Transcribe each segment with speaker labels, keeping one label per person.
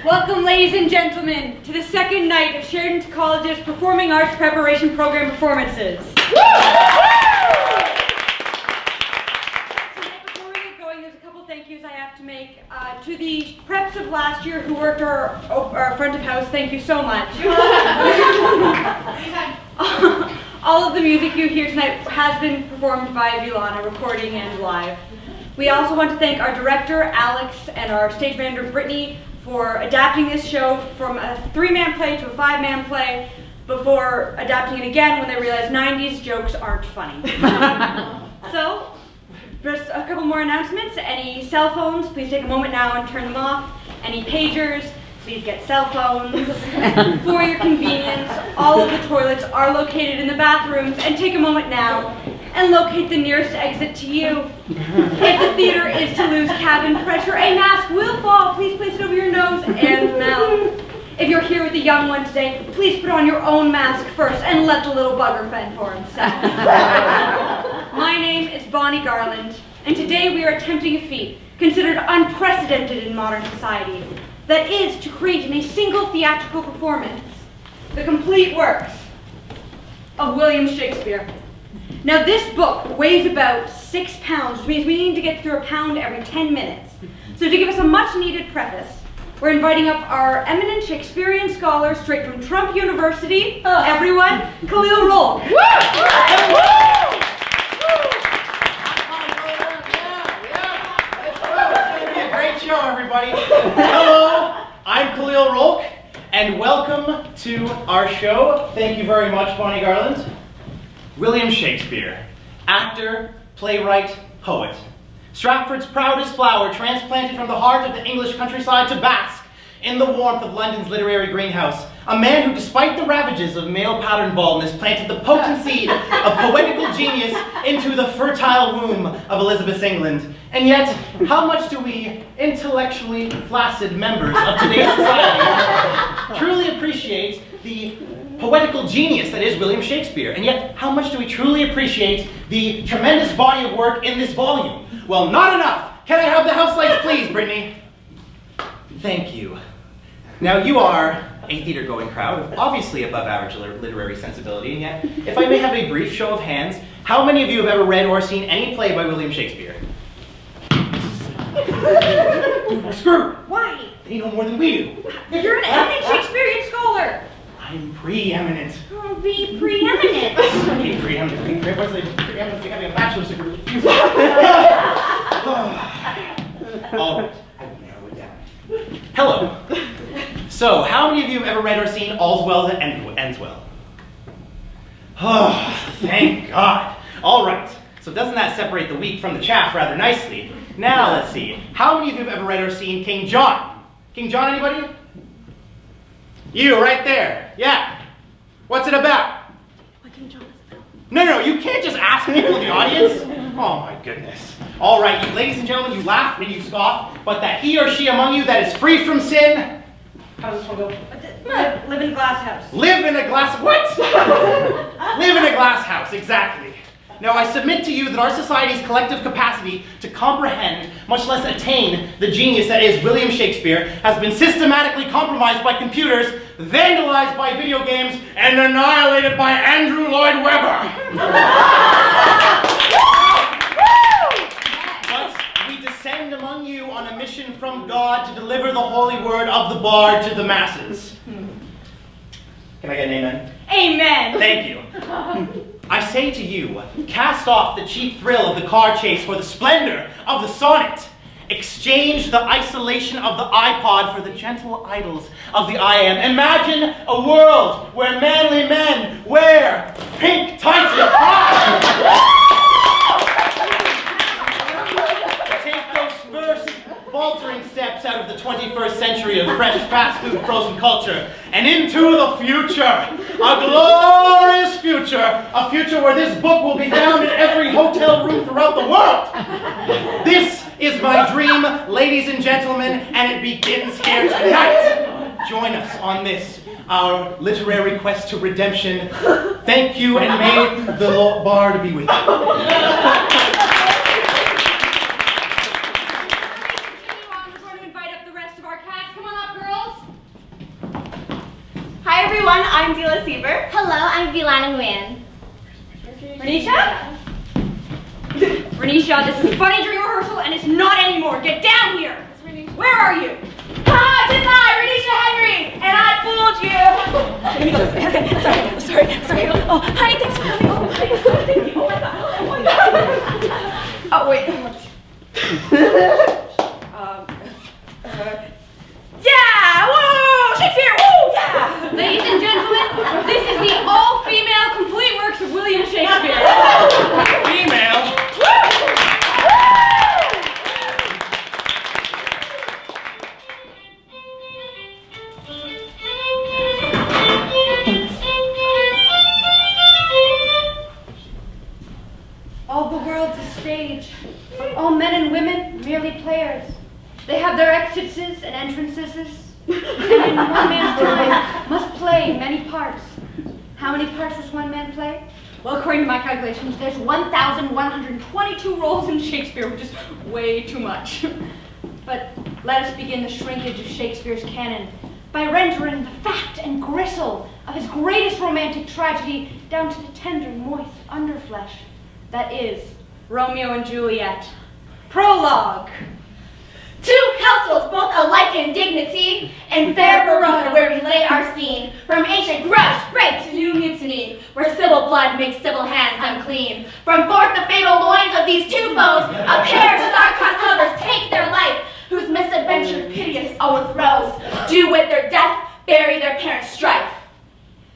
Speaker 1: Welcome, ladies and gentlemen, to the second night of Sheridan College's Performing Arts Preparation Program performances. Before we get going, there's a couple thank yous I have to make. To the preps of last year who worked our front of house, thank you so much. All of the music you hear tonight has been performed by Vilana, recording and live. We also want to thank our director, Alex, and our stage manager, Brittany, for adapting this show from a 3-man play to a 5-man play before adapting it again when they realized 90s jokes aren't funny. So, just a couple more announcements. Any cell phones, please take a moment now and turn them off. Any pagers, please get cell phones. For your convenience, all of the toilets are located in the bathrooms, and take a moment now and locate the nearest exit to you. If the theater is to lose cabin pressure, a mask will fall. Please place it over your nose and mouth. If you're here with a young one today, please put on your own mask first and let the little bugger fend for himself. My name is Bonnie Garland, and today we are attempting a feat considered unprecedented in modern society. That is to create in a single theatrical performance the complete works of William Shakespeare. Now this book weighs about 6 pounds, which means we need to get through a pound every 10 minutes. So to give us a much needed preface, we're inviting up our eminent Shakespearean scholar straight from Trump University, everyone, Khalil Rolk.
Speaker 2: Great show, everybody. Hello, I'm Khalil Rolk, and welcome to our show. Thank you very much, Bonnie Garland. William Shakespeare, actor, playwright, poet. Stratford's proudest flower, transplanted from the heart of the English countryside to bask in the warmth of London's literary greenhouse. A man who, despite the ravages of male pattern baldness, planted the potent seed of poetical genius into the fertile womb of Elizabeth's England. And yet, how much do we intellectually flaccid members of today's society truly appreciate the poetical genius that is William Shakespeare? And yet, how much do we truly appreciate the tremendous body of work in this volume? Well, not enough. Can I have the house lights, please, Brittany? Thank you. Now, you are a theater-going crowd of obviously above-average literary sensibility, and yet, if I may have a brief show of hands, how many of you have ever read or seen any play by William Shakespeare? We're screwed.
Speaker 1: Why?
Speaker 2: They know more than we do.
Speaker 1: You're an eminent Shakespearean scholar.
Speaker 2: I'm preeminent.
Speaker 1: Oh, be preeminent.
Speaker 2: Preeminent. What's the preeminence of having a bachelor's degree? All right, I will narrow it down. Hello. So, how many of you have ever read or seen All's Well That Ends Well? Oh, thank God. All right. So doesn't that separate the wheat from the chaff rather nicely? Now let's see. How many of you have ever read or seen King John? King John, anybody? You, right there. Yeah. What's it about?
Speaker 1: What King John is about?
Speaker 2: No, you can't just ask people in the audience. Oh my goodness. All right, you ladies and gentlemen, you laugh and you scoff, but that he or she among you that is free from sin. How does this one go?
Speaker 1: Live in a glass house.
Speaker 2: Live in a glass, what? Live in a glass house, exactly. Now I submit to you that our society's collective capacity to comprehend, much less attain, the genius that is William Shakespeare has been systematically compromised by computers, vandalized by video games, and annihilated by Andrew Lloyd Webber. But we descend among you on a mission from God to deliver the holy word of the bard to the masses. Can I get an amen?
Speaker 1: Amen.
Speaker 2: Thank you. I say to you, cast off the cheap thrill of the car chase for the splendor of the sonnet. Exchange the isolation of the iPod for the gentle idles of the I am. Imagine a world where manly men wear pink tights and take those first faltering steps out of the 21st century of fresh fast food frozen culture and into the future. A glorious future. A future where this book will be found in every hotel room throughout the world. This is my dream, ladies and gentlemen, and it begins here tonight. Join us on this, our literary quest to redemption. Thank you, and may the Bard be with you.
Speaker 3: Hi everyone, I'm Dila Sieber.
Speaker 4: Hello, I'm Vilana Nguyen.
Speaker 1: Renisha, this was funny during rehearsal and it's not anymore. Get down here! Where are you?
Speaker 3: Ah, it's I, Renisha Henry, and I fooled you.
Speaker 1: Let me go this way. Okay, sorry. Oh, hi, thanks for coming. Oh, hi, thank you. Oh my god. Oh wait. Yeah! Whoa! Shakespeare! Woo! Yeah! Ladies and gentlemen, this is the all-female complete works of William Shakespeare.
Speaker 2: Female?
Speaker 1: All the world's a stage. All men and women merely players. They have their exits and entrances, and in one man's time must play many parts. How many parts does one man play? Well, according to my calculations, there's 1,122 roles in Shakespeare, which is way too much. But let us begin the shrinkage of Shakespeare's canon by rendering the fat and gristle of his greatest romantic tragedy down to the tender, moist underflesh. That is Romeo and Juliet. Prologue.
Speaker 4: Two councils, both alike in dignity, in fair Verona where we lay our scene, from ancient grudge break to new mutiny, where civil blood makes civil hands unclean. From forth the fatal loins of these two foes, a pair of star-crossed lovers take their life, whose misadventure piteous overthrows, do with their death bury their parents' strife.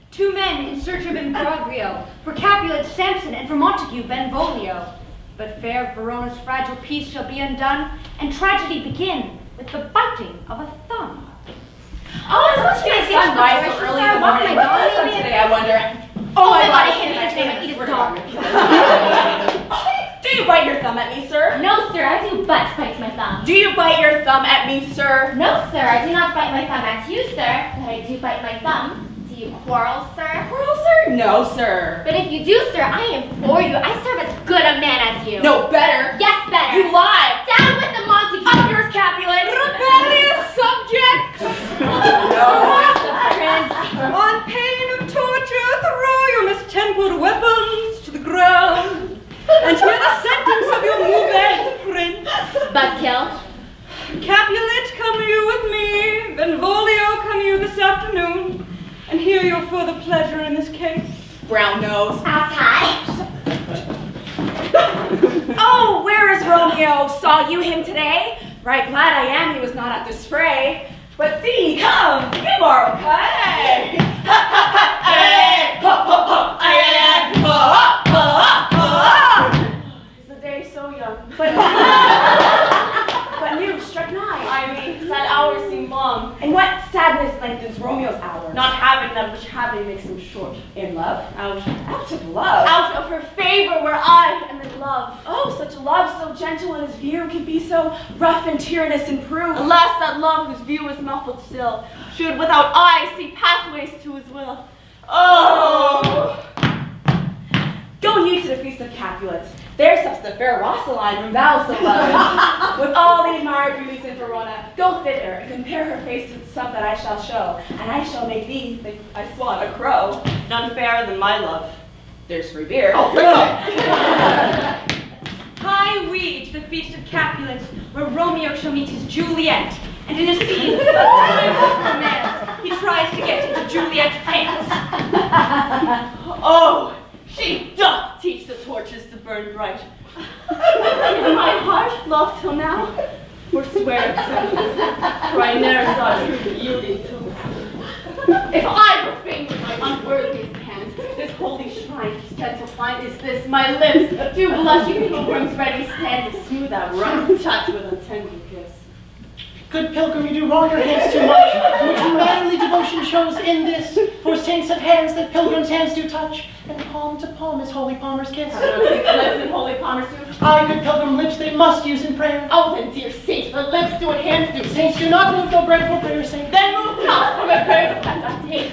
Speaker 1: Two men in search of imbroglio, for Capulet Samson and for Montague Benvolio. But fair Verona's fragile peace shall be undone, and tragedy begin with the biting of a thumb.
Speaker 4: Oh, it's supposed to be a
Speaker 3: Sunrise so early in the morning. What is it today, I wonder?
Speaker 4: Oh my body can't even his name and eat his dog.
Speaker 3: Do you bite your thumb at me, sir?
Speaker 4: No, sir, I do butt spike my thumb.
Speaker 3: Do you bite your thumb at me, sir?
Speaker 4: No, sir, I do not bite my thumb at you, sir, but I do bite my thumb. Do you quarrel, sir?
Speaker 3: Quarrel, sir? No, sir.
Speaker 4: But if you do, sir, I am for you. I serve as good a man as you.
Speaker 3: No, better.
Speaker 4: Yes, better.
Speaker 3: You lie.
Speaker 4: Down with the Montague.
Speaker 3: Up yours, Capulet.
Speaker 1: Rebellious subjects!
Speaker 4: Prince.
Speaker 1: On pain of torture, throw your mistempered weapons to the ground, and hear the sentence of your moved prince.
Speaker 4: Buzzkill.
Speaker 1: Capulet, come you with me. Benvolio, come you this afternoon, and hear your further pleasure in this case.
Speaker 3: Brown nose.
Speaker 4: Ass high.
Speaker 3: Oh, where is Romeo? Saw you him today? Right glad I am he was not at this fray. But see, he comes. You are okay. Ha ha ha! Hey! Ha ha ha! Ay ay ay! Ha ha ha! Is the day so young? But news struck nigh. I mean, sad hours seem long. And what sadness lengthens Romeo's hours? Not having them, which having makes them short. In love? Out of love. Out of her favor where I am in love. Oh, such love so gentle in his view can be so rough and tyrannous in proof. Alas, that love whose view is muffled still, should without eyes see pathways to his will. Oh! Go ye to the feast of Capulets. There sups the fair Rosaline from vows so loving. With all the admired beauties in Verona, go thither and compare her face to the some that I shall show, and I shall make thee, think I swan, a crow. None fairer than my love. There's free beer. Oh,
Speaker 1: Hie we to the feast of Capulets, where Romeo shall meet his Juliet, and in a scene of timeless romance, he tries to get into Juliet's pants.
Speaker 3: Oh! She doth teach the torches to burn bright. In my heart, love till now, forswear it, for I never saw true beauty till if I were fain with my unworthiest hands, this holy shrine, this gentle pine, is this my lips, two blushing pilgrims ready stand to smooth that rough touch with a tender kiss.
Speaker 2: Good pilgrim, you do wrong your hands too much, which manly devotion shows in this, for saints have hands that pilgrims' hands do touch, and palm to palm is holy palmer's kiss.
Speaker 3: Lips and holy palmer's do.
Speaker 2: Aye, good pilgrim, lips they must use in prayer.
Speaker 3: Oh, then, dear saints, the lips do what hands do.
Speaker 2: Saints do not move no bread for prayer's sake.
Speaker 3: Then move not from a prayer that I take.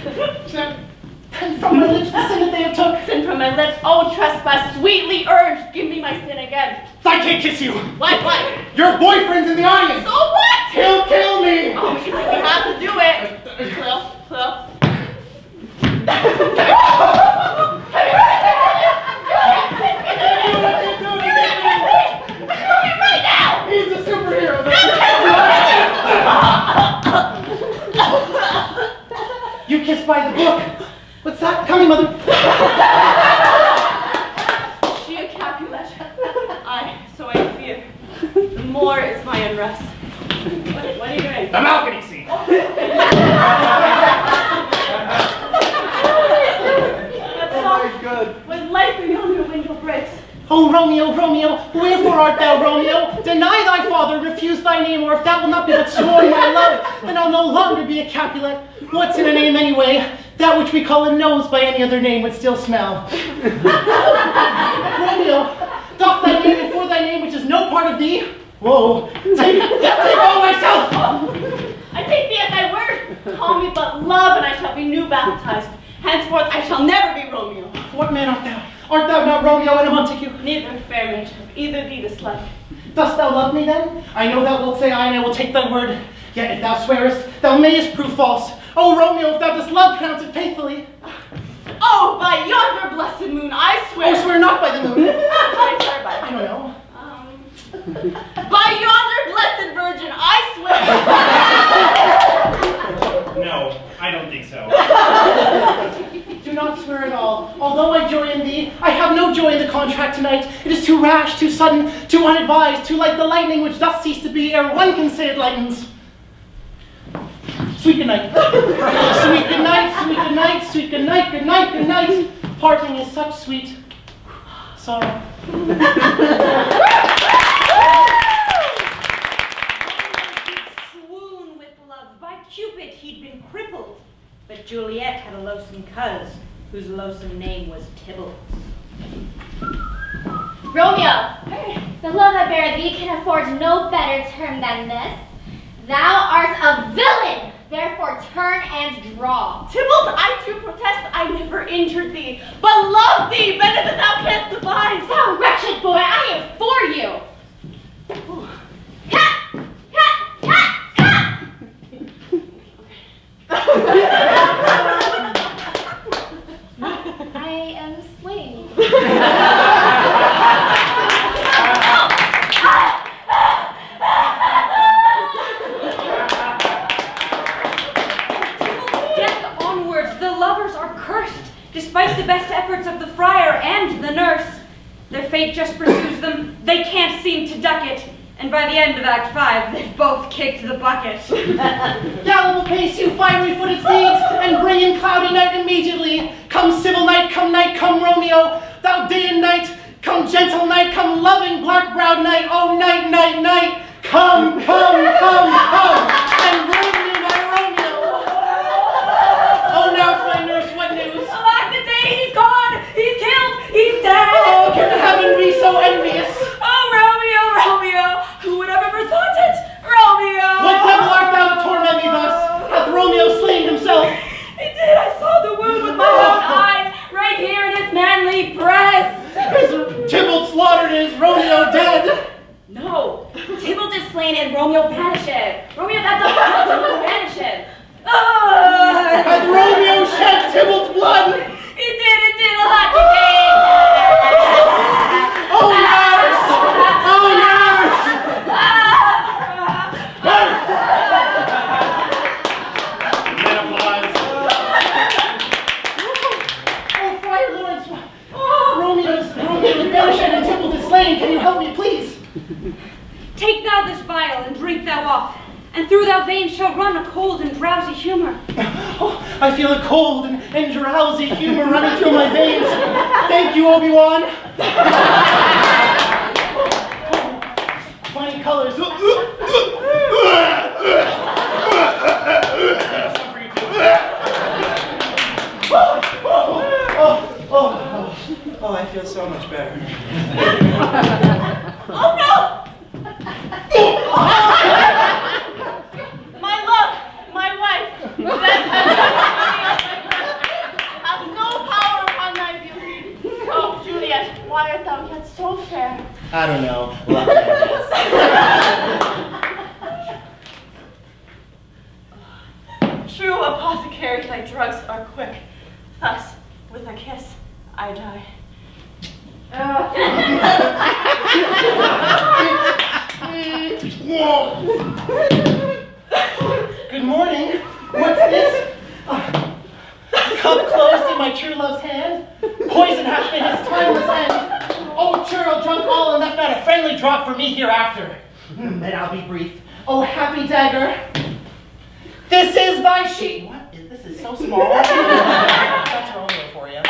Speaker 2: And from my lips the sin that they have took.
Speaker 3: Sin from my lips, oh trespass, sweetly urged, give me my sin again.
Speaker 2: I can't kiss you.
Speaker 3: What?
Speaker 2: Your boyfriend's in the audience.
Speaker 3: So what?
Speaker 2: He'll kill me.
Speaker 3: Oh, we have to do it. Quill.
Speaker 2: He's a superhero. You kissed by the book. What's that? Coming, mother.
Speaker 3: She a Capulet. So I fear. The more is my unrest. What are you doing?
Speaker 2: The balcony scene.
Speaker 3: That's so good. With light beyond your window breaks.
Speaker 2: Oh, Romeo, Romeo, wherefore art thou, Romeo? Deny thy father, refuse thy name, or if thou wilt not be but sworn my love, then I'll no longer be a Capulet. What's in a name anyway? That which we call a nose by any other name would still smell. Romeo, doff thy name before thy name, which is no part of thee. Whoa, take all myself.
Speaker 3: I take thee at thy word. Call me but love, and I shall be new baptized. Henceforth I shall never be Romeo.
Speaker 2: What man art thou? Art thou not Romeo and a Montague?
Speaker 3: Neither, fair maid, of either thee the slut.
Speaker 2: Dost thou love me then? I know thou wilt say aye, and I will take thy word. Yet if thou swearest, thou mayest prove false. Oh, Romeo, if thou dost love, pronounce it faithfully.
Speaker 3: Oh, by yonder blessed moon, I swear.
Speaker 2: Oh, swear not by the moon.
Speaker 3: I swear by.
Speaker 2: I don't know.
Speaker 3: By yonder blessed virgin, I swear.
Speaker 2: No, I don't think so. Do not swear at all. Although I joy in thee, I have no joy in the contract tonight. It is too rash, too sudden, too unadvised, too like the lightning which doth cease to be ere one can say it lightens. Sweet good night. Sweet good night, sweet good night, sweet good night, good night, good night. Parting is such sweet sorrow.
Speaker 1: Swoon with love. By Cupid he'd been crippled. But Juliet had a loathsome coz, whose loathsome name was Tybalt.
Speaker 4: Romeo, the love I bear thee can afford no better term than this. Thou art a villain, therefore turn and draw.
Speaker 3: Tybalt, I do protest I never injured thee, but love thee better than thou canst devise.
Speaker 4: Thou wretched boy, I am for you. Ha! Ha! Ha! Ha! I am swaying.
Speaker 1: Death onwards, the lovers are cursed, despite the best efforts of the friar and the nurse. Their fate just pursues them, they can't seem to duck it, and by the end of Act 5, they've both kicked the bucket.
Speaker 2: Gallop apace, you fiery-footed steeds, and bring in cloudy night immediately. Come civil night, come Romeo, thou day and night. Come gentle night, come loving black-browed night, oh night, night, night. Come, and bring me my Romeo. Oh, now for my nurse, what news?
Speaker 1: Alack the day, he's gone, he's killed, he's dead.
Speaker 2: Oh, can heaven be so envious?
Speaker 1: Oh, Romeo, who would have ever thought it? Romeo!
Speaker 2: What devil art thou to torment me thus? Hath Romeo slain himself?
Speaker 1: He did, I saw the wound with my own eyes, right here in his manly breast.
Speaker 2: Is Tybalt slaughtered, is Romeo dead?
Speaker 1: No, Tybalt is slain and Romeo banished. Romeo, that doesn't shall run a cold and drowsy humor.
Speaker 2: Oh, I feel a cold and drowsy humor running through my veins. Thank you, Obi-Wan. Funny colors. Oh, I feel so much better.
Speaker 3: Oh no! My love, my wife, death has no power upon thy beauty. Oh, Juliet, why art thou yet so fair?
Speaker 2: I don't know. Luck, I guess.
Speaker 3: True apothecary, thy drugs are quick. Thus, with a kiss, I die.
Speaker 2: Good morning. What's this? Cup closed in my true love's hand. Poison hath been his timeless end. Oh, churl, drunk all, and left not a friendly drop for me hereafter. Then I'll be brief. Oh, happy dagger. This is thy sheet. What? This is so small. That's Romeo for you.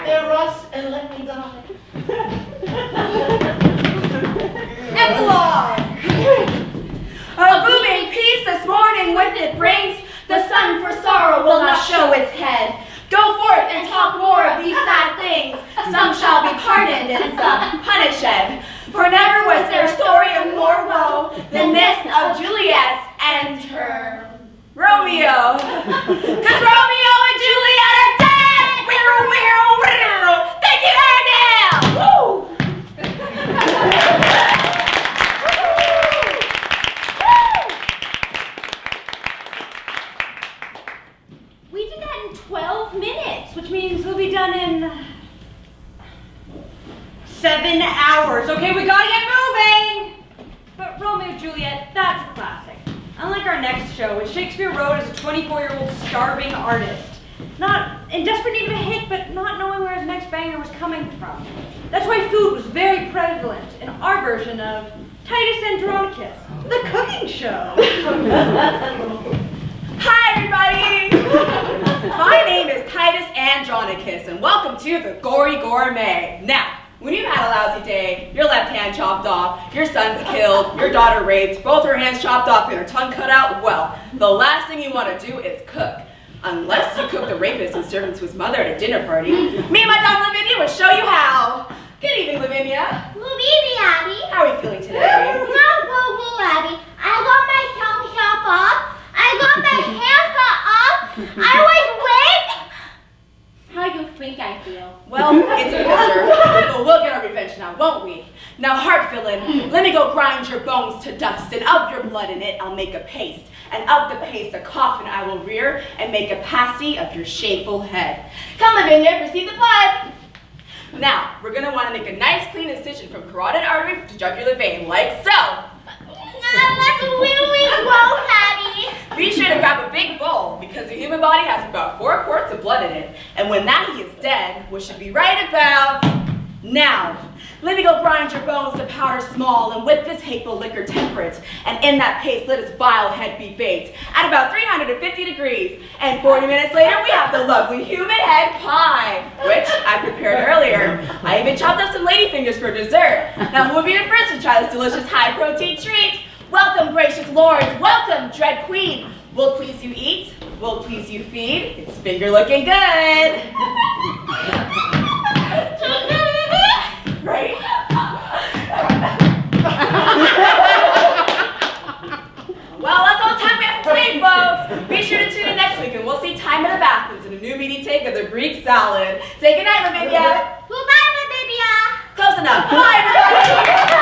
Speaker 2: There, rust, and let me die.
Speaker 4: Epilogue. A booming peace this morning with it brings. The sun for sorrow will not show its head. Go forth and talk more of these sad things. Some shall be pardoned and some punished. For never was there a story of more woe than this of Juliet and her Romeo. 'Cause Romeo and Juliet are dead! Thank you, Ardell! Woo!
Speaker 1: We did that in 12 minutes, which means we'll be done in 7 hours. Okay, we gotta get moving! But Romeo and Juliet, that's a classic. Unlike our next show, which Shakespeare wrote as a 24-year-old starving artist. Not in desperate need of a hit, but not knowing where his next banger was coming from. That's why food was very prevalent in our version of Titus Andronicus, the cooking show.
Speaker 4: Hi, everybody! My name is Titus Andronicus, and welcome to the Gory Gourmet. Now, when you've had a lousy day, your left hand chopped off, your son's killed, your daughter raped, both her hands chopped off and her tongue cut out, well, the last thing you want to do is cook. Unless you cook the rapist and serve him to his mother at a dinner party. Me and my dog Lavinia will show you how. Good evening, Lavinia.
Speaker 5: Good evening, Abby.
Speaker 4: How are you feeling today?
Speaker 5: Not well, Abby. I got my tongue chopped off. I got my hair cut off. I was raped. How do you think I feel?
Speaker 4: Well, it's a blizzard, but we'll get our revenge now, won't we? Now, heart villain, let me go grind your bones to dust, and of your blood in it I'll make a paste, and of the paste a coffin I will rear, and make a pasty of your shameful head. Come, Lavinia, receive the blood. Now, we're gonna want to make a nice clean incision from carotid artery to jugular vein, like so.
Speaker 5: That's really gross, Abby.
Speaker 4: Be sure to grab a big bowl, because the human body has about 4 quarts of blood in it, and when that he is dead, which should be right about now, let me go grind your bones to powder small, and with this hateful liquor temperate, and in that paste let his vile head be baked at about 350 degrees, and 40 minutes later we have the lovely human head pie, which I prepared earlier. I even chopped up some ladyfingers for dessert. Now who would be the first to try this delicious high-protein treat? Welcome, gracious lords. Welcome, dread queen. Will please you eat? Will please you feed? It's finger looking good. Right? Well, that's all the time we have for today, folks. Be sure to tune in next week, and we'll see Time in the Bathlands in a new meaty take of the Greek salad. Say goodnight, Lavinia.
Speaker 5: Goodbye, Lavinia.
Speaker 4: Close enough. Bye, everybody.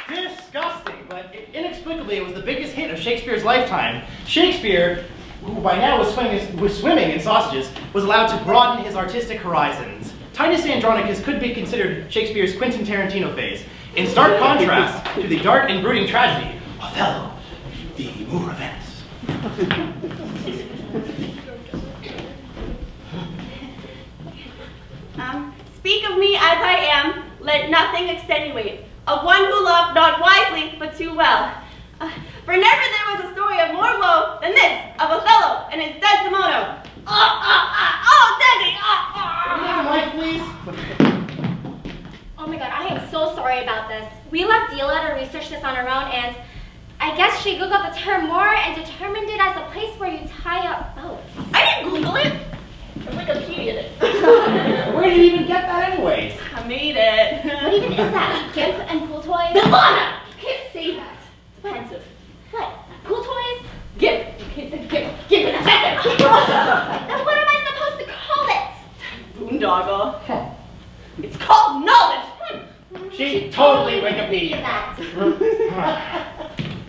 Speaker 2: Disgusting, but inexplicably it was the biggest hit of Shakespeare's lifetime. Shakespeare, who by now was swimming in sausages, was allowed to broaden his artistic horizons. Titus Andronicus could be considered Shakespeare's Quentin Tarantino phase, in stark contrast to the dark and brooding tragedy, Othello, the Moor of Venice.
Speaker 3: Speak of me as I am, let nothing extenuate, of one who loved not wisely, but too well. For never there was a story of more woe than this, of Othello and his Desdemona. Oh, Desi!
Speaker 2: Can you have a mic, please?
Speaker 4: Oh my god, I am so sorry about this. We left Dila to research this on her own, and I guess she googled the term more and determined it as a place where you tie up boats.
Speaker 3: I didn't Google it. I Wikipedia it.
Speaker 2: Where did you even get that anyway?
Speaker 3: I made it.
Speaker 4: What even is that? Gimp and pool toys?
Speaker 3: Milana! You can't say that. It's offensive.
Speaker 4: What? Pool toys?
Speaker 3: Gimp. You can't say gimp. Gimp is offensive.
Speaker 4: Then what am I supposed to call it?
Speaker 3: Boondoggle. It's called knowledge.
Speaker 2: She totally Wikipedia.
Speaker 4: That.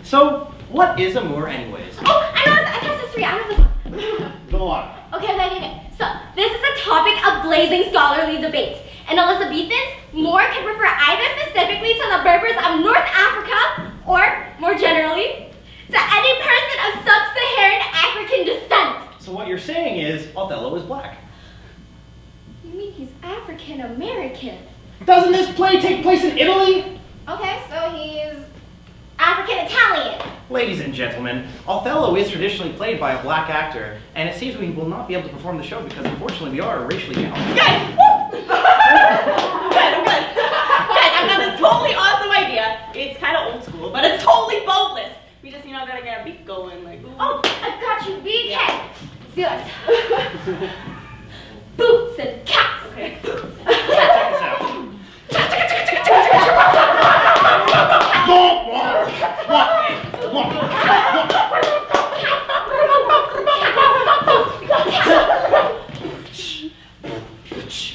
Speaker 2: So, what is a Moor anyways?
Speaker 4: Oh, I know this. I passed this 3 out of this.
Speaker 2: Go on.
Speaker 4: Okay. So, this is a topic of blazing scholarly debate. In Elizabethans, Moor can refer either specifically to the Berbers of North Africa, or, more generally, to any person of sub-Saharan African descent.
Speaker 2: So what you're saying is, Othello is black.
Speaker 4: You mean he's African American?
Speaker 2: Doesn't this play take place in Italy?
Speaker 4: Okay, so he's African Italian.
Speaker 2: Ladies and gentlemen, Othello is traditionally played by a black actor, and it seems we will not be able to perform the show because unfortunately we are racially challenged.
Speaker 3: Guys! Woo! Good. Guys, I've got this totally awesome idea. It's kind of old school, but it's totally boatless. We just, gotta get a beat going, like, ooh.
Speaker 4: Oh, I got you, BK. Let's do this. Boots and cats.
Speaker 3: Okay.
Speaker 2: Check this out.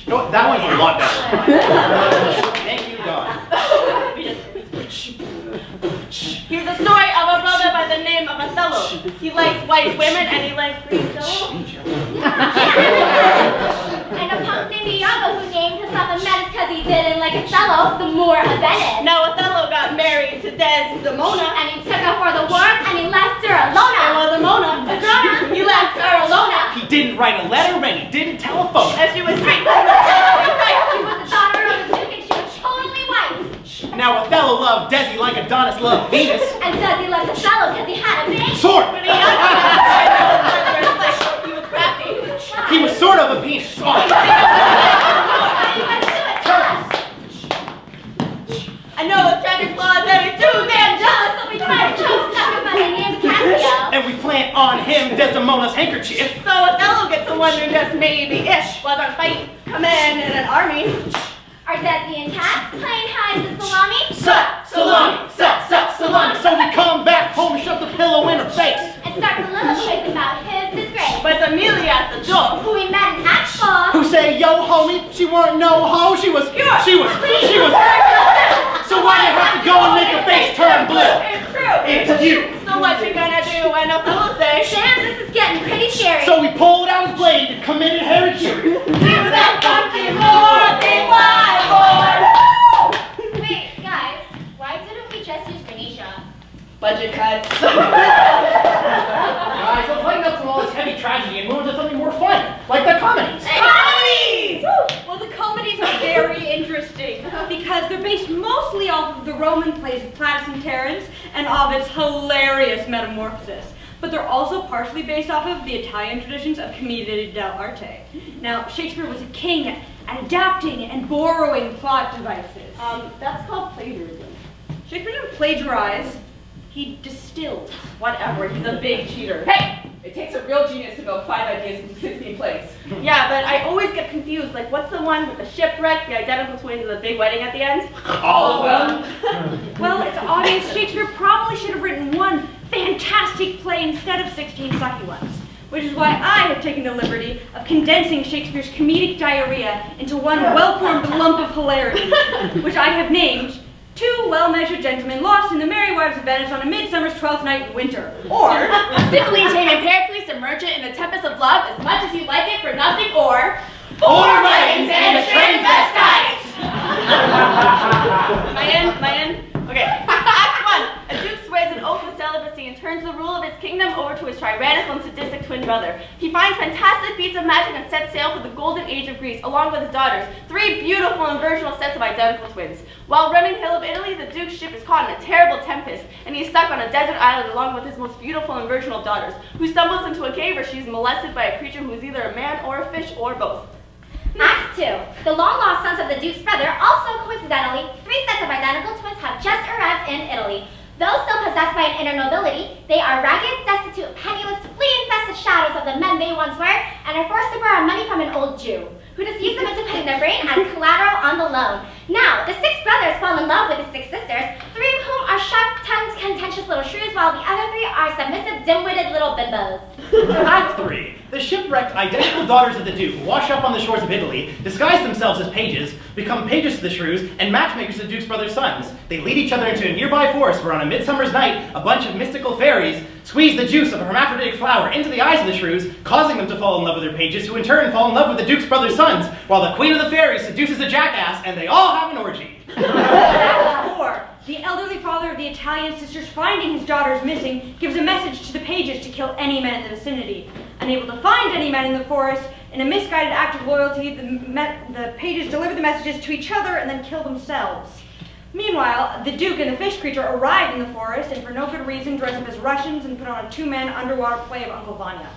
Speaker 2: No, that one's a lot better. Thank you, God.
Speaker 3: Here's a story of a brother by the name of Othello. He likes white women and he likes green jello.
Speaker 4: And a punk named Iago who named himself a menace because he didn't like Othello, the Moor of Venice.
Speaker 3: Now Othello got married to Desdemona.
Speaker 4: And he took her for the wars and he left her alone.
Speaker 3: It was a Mona. He left her alone.
Speaker 2: He didn't write a letter and he didn't telephone.
Speaker 3: And she was straight.
Speaker 4: She was the daughter of a duke and she was totally white.
Speaker 2: Now Othello loved Desi like Adonis loved Venus.
Speaker 4: And Desi loved Othello because he had a big
Speaker 2: Sword!
Speaker 3: But he was crafty.
Speaker 2: He was sort of a penis.
Speaker 3: I know it's tragic flaws and he's too damn jealous.
Speaker 4: so we tried to choke somebody named Cassio.
Speaker 2: And we plant on him Desdemona's handkerchief.
Speaker 3: So Othello gets a wonder just maybe-ish while our fight command in an army.
Speaker 4: Are Desi and Cass playing hide the salami?
Speaker 2: Salami! Salami! So we come back home and shove the pillow in her face.
Speaker 4: And starts a little quiz about his disgrace.
Speaker 3: But it's Amelia at the door.
Speaker 4: Who we met in Act 4.
Speaker 2: Who say, yo homie, she weren't no hoe, she was. So why you have to go and make her face turn blue?
Speaker 3: It's true.
Speaker 2: It's you.
Speaker 3: So what you gonna do when Othello says,
Speaker 4: Sam, this is getting pretty scary.
Speaker 2: So we pulled out his blade and committed harakiri.
Speaker 3: do that funky Moor thing, my boy?
Speaker 4: Wait, guys, why didn't we just use Ganesha?
Speaker 3: Budget cuts.
Speaker 2: Guys, let's lighten up from all this heavy tragedy and move into something more fun, like the comedies.
Speaker 3: Comedies!
Speaker 1: Well, the comedies are very interesting because they're based mostly off of the Roman plays of Plautus and Terence and Ovid's hilarious Metamorphosis. But they're also partially based off of the Italian traditions of Commedia dell'arte. Now, Shakespeare was a king at adapting and borrowing plot devices.
Speaker 3: That's called plagiarism.
Speaker 1: Shakespeare didn't plagiarize, he distilled.
Speaker 3: Whatever, he's a big cheater.
Speaker 6: Hey! It takes a real genius to build 5 ideas into 16 plays.
Speaker 3: Yeah, but I always get confused. Like, what's the one with the shipwreck, the identical twins, and the big wedding at the end?
Speaker 2: All of them.
Speaker 1: Well, it's obvious Shakespeare probably should have written one fantastic play instead of 16 sucky ones, which is why I have taken the liberty of condensing Shakespeare's comedic diarrhea into one well-formed lump of hilarity, which I have named Two Well-Measured Gentlemen Lost in the Merry Wives of Venice on a Midsummer's 12th Night in Winter. Or,
Speaker 3: Simply taming Pericles and merge it in the tempest of love as much as you like it for nothing, or
Speaker 2: Four weddings and a transvestite!
Speaker 3: Am I in? Okay. Act 1. A duke swears an oath of celibacy and turns the rule of his kingdom over to his tyrannical and sadistic twin brother. He finds fantastic feats of magic and sets sail for the golden age of Greece, along with his daughters, 3 beautiful and virginal sets of identical twins. While running hill of Italy, the Duke's ship is caught in a terrible tempest, and he is stuck on a desert island along with his most beautiful and virginal daughters, who stumbles into a cave where she is molested by a creature who is either a man or a fish or both.
Speaker 4: Act 2. The long-lost sons of the Duke's brother, also coincidentally, 3 sets of identical twins have just arrived in Italy. Though still possessed by an inner nobility, they are ragged, destitute, penniless, flea-infested shadows of the men they once were, and are forced to borrow money from an old Jew, who deceives them into putting their brain as collateral on the loan. Now, the 6 brothers fall in love with the 6 sisters, 3 of whom are sharp-tongued, contentious little shrews, while the other 3 are submissive, dim-witted little bimbos.
Speaker 2: Act 3. The shipwrecked identical daughters of the Duke wash up on the shores of Italy, disguise themselves as pages, become pages to the shrews, and matchmakers to the Duke's brothers' sons. They lead each other into a nearby forest where on a midsummer's night, a bunch of mystical fairies squeeze the juice of a hermaphroditic flower into the eyes of the shrews, causing them to fall in love with their pages, who in turn fall in love with the Duke's brothers' sons, while the queen of the fairies seduces a jackass, and they all have an orgy.
Speaker 1: Act 4. The elderly father of the Italian sisters, finding his daughters missing, gives a message to the pages to kill any men in the vicinity. Unable to find any men in the forest, in a misguided act of loyalty, the pages deliver the messages to each other and then kill themselves. Meanwhile, the Duke and the fish creature arrive in the forest and for no good reason dress up as Russians and put on a 2-man underwater play of Uncle Vanya.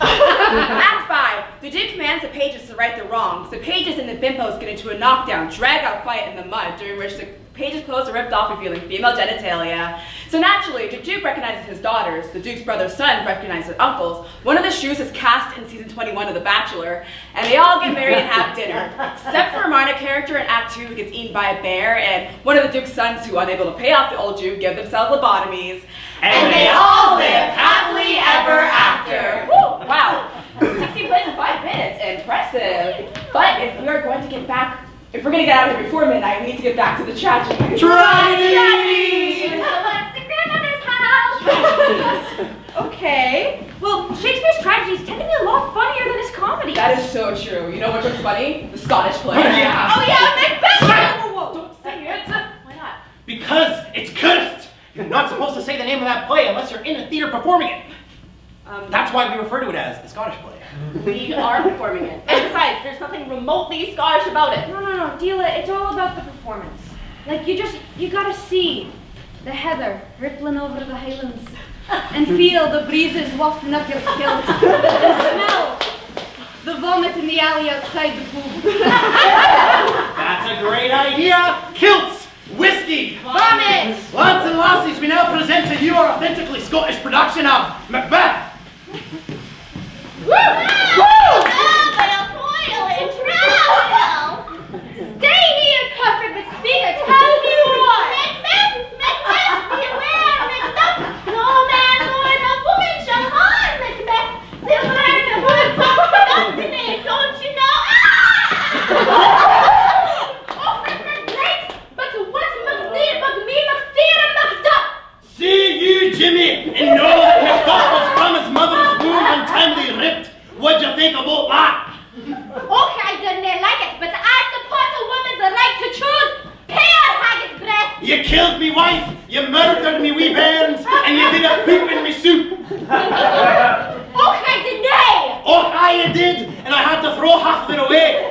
Speaker 6: Act 5. The Duke commands the pages to right the wrongs. The pages and the bimbos get into a knockdown, drag-out fight in the mud, during which the pages' clothes are ripped off, revealing female genitalia. So naturally, the Duke recognizes his daughters, the Duke's brother's son recognizes uncles, one of the shrews is cast in season 21 of The Bachelor, and they all get married and have dinner, except for a minor character in Act 2 who gets eaten by a bear, and one of the Duke's sons who, unable to pay off the old Jew, give themselves lobotomies. And they all live happily ever after. Woo! Wow. 60 plays in 5 minutes. Impressive. But if we're going to get out of here before midnight, we need to get back to the tragedy.
Speaker 2: Tragedy!
Speaker 4: What's the grandmother's house?
Speaker 1: Okay. Well, Shakespeare's tragedies tend to be a lot funnier than his comedies.
Speaker 6: That is so true. You know which one's funny? The Scottish play.
Speaker 2: Yeah.
Speaker 6: Oh yeah, Macbeth! Whoa, whoa, don't say it. Why not?
Speaker 2: Because it's cursed! You're not supposed to say the name of that play unless you're in a theater performing it. That's why we refer to it as the Scottish play.
Speaker 3: We are performing it. And besides, there's nothing remotely Scottish about it.
Speaker 1: No, Dila, it's all about the performance. Like, you gotta see the heather rippling over the highlands and feel the breezes wafting up your kilt and smell the vomit in the alley outside the pool.
Speaker 2: That's a great idea! Kilts! Whiskey!
Speaker 1: Vomit!
Speaker 2: Lads and lassies, we now present to you our authentically Scottish production of Macbeth!
Speaker 4: Woo! Toil, toil, and travail. Stay here, perfect speaker, tell me more. Macbeth, beware, Macbeth. No man nor no woman shall harm Macbeth. The word of our God's name, don't you know? Oh, Macbeth, late, but what's McNeil, McFear, and McDuck?
Speaker 2: See you, Jimmy, and know that Macduff was from his mother's womb untimely ripped. What'd you think about that?
Speaker 4: Okay, I didn't like it, but I support a woman's right to choose. Pale haggis breath.
Speaker 2: You killed me wife, you murdered me wee bairns, and you did a poop in me soup.
Speaker 4: Okay, deny.
Speaker 2: Oh, aye, you did, and I had to throw half of it away.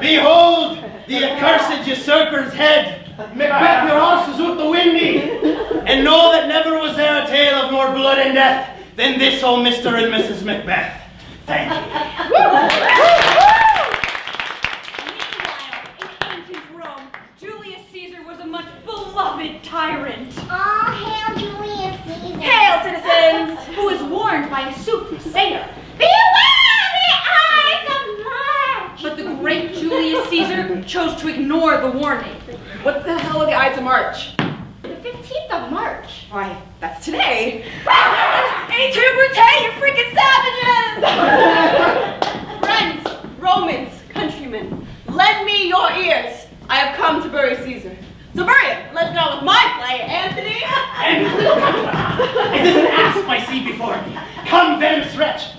Speaker 2: Behold the accursed usurper's head. Macbeth, your horse is out the windy. And know that never was there a tale of more blood and death than this, oh Mr. and Mrs. Macbeth. Thank you.
Speaker 1: Meanwhile, in ancient Rome, Julius Caesar was a much beloved tyrant.
Speaker 5: All hail Julius Caesar.
Speaker 6: Hail, citizens!
Speaker 1: Who was warned by a soothsayer.
Speaker 5: Beware the eyes of March.
Speaker 1: But the great Julius Caesar chose to ignore the warning.
Speaker 6: What the hell are the Ides of March?
Speaker 4: The 15th of March.
Speaker 6: Why, that's today. Hey, Brute, you freaking savages! Friends, Romans, countrymen, lend me your ears. I have come to bury Caesar. So bury him. Let's go with my play, Anthony.
Speaker 2: It is an asp I see before me. Come, venomous wretch.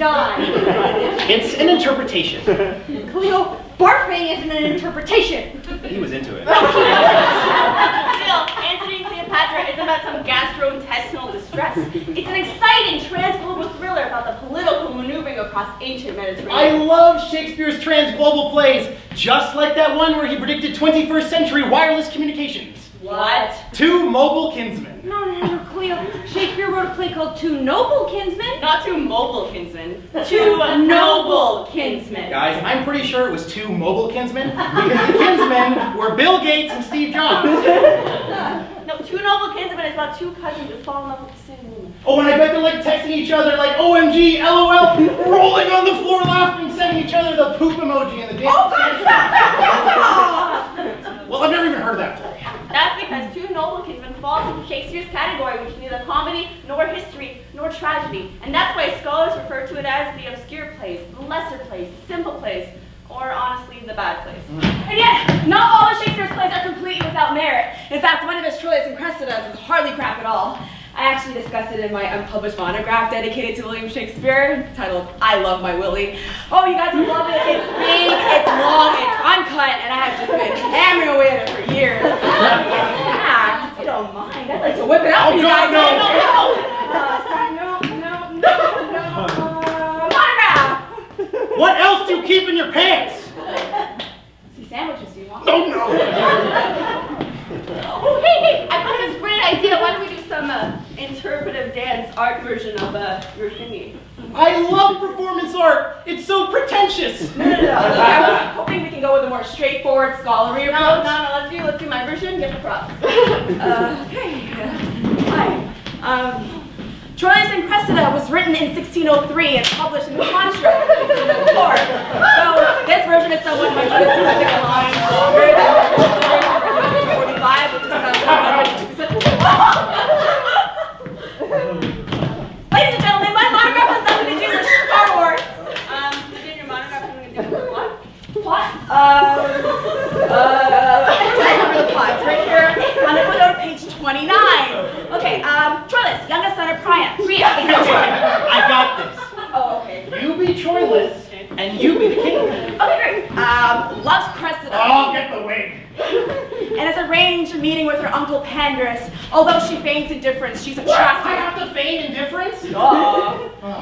Speaker 1: die.
Speaker 2: It's an interpretation.
Speaker 1: Cleo, barfing isn't an interpretation.
Speaker 2: He was into it.
Speaker 3: Still, Antony and Cleopatra isn't about some gastrointestinal distress. It's an exciting trans-global thriller about the political maneuvering across ancient Mediterranean.
Speaker 2: I love Shakespeare's trans-global plays, just like that one where he predicted 21st century wireless communications.
Speaker 3: What?
Speaker 2: Two mobile kinsmen.
Speaker 1: No, Cleo. Shakespeare wrote a play called Two Noble Kinsmen.
Speaker 3: Not two mobile kinsmen. Two noble kinsmen.
Speaker 2: Guys, I'm pretty sure it was two mobile kinsmen, because the kinsmen were Bill Gates and Steve Jobs.
Speaker 3: No, two noble kinsmen is about two cousins who fall in love with the same woman.
Speaker 2: Oh, and I bet they're like texting each other like OMG, LOL, rolling on the floor laughing, sending each other the poop emoji in the dance. Well, I've never even heard of that play.
Speaker 3: That's because Two Noble Kinsmen falls into Shakespeare's category, which is neither comedy, nor history, nor tragedy. And that's why scholars refer to it as the obscure plays, the lesser plays, the simple plays, or honestly, the bad plays.
Speaker 6: And yet, not all of Shakespeare's plays are completely without merit. In fact, one of his Troilus and Cressida is hardly crap at all. I actually discussed it in my unpublished monograph dedicated to William Shakespeare, titled I Love My Willie. Oh, you guys will love it. It's big, it's long, it's uncut, and I have just been hammering away at it for years. In fact, if you don't mind, I'd like to whip it out for you guys. No. Monograph!
Speaker 2: What else do you keep in your pants?
Speaker 6: See sandwiches, do you want?
Speaker 2: Oh, no.
Speaker 3: Oh, hey, I got this great idea. Why don't we do some interpretive dance art version of your thingy?
Speaker 2: I love performance art. It's so pretentious.
Speaker 6: No. I was hoping we can go with a more straightforward scholarly approach.
Speaker 3: No, let's do my version. Get the props.
Speaker 6: Okay. Hi. Troilus and Cressida was written in 1603 and published in the contract in 1604. So this version is some 166 lines longer than the version written in 1645, which is some 166. Ladies and gentlemen, my monograph has nothing to do with Star Wars.
Speaker 3: Did your monograph something to do with what?
Speaker 6: Plot? I cover the plot. It's right here on the footnote of page 29. Okay, Troilus, youngest son of Priam.
Speaker 2: I got this.
Speaker 6: Oh, okay.
Speaker 2: You be Troilus, and you be the king.
Speaker 6: Okay, great. Loves Cressida.
Speaker 2: I'll get the wig.
Speaker 6: And has arranged a meeting with her uncle Pandarus. Although she feigns indifference, she's attracted.
Speaker 2: I have to feign indifference?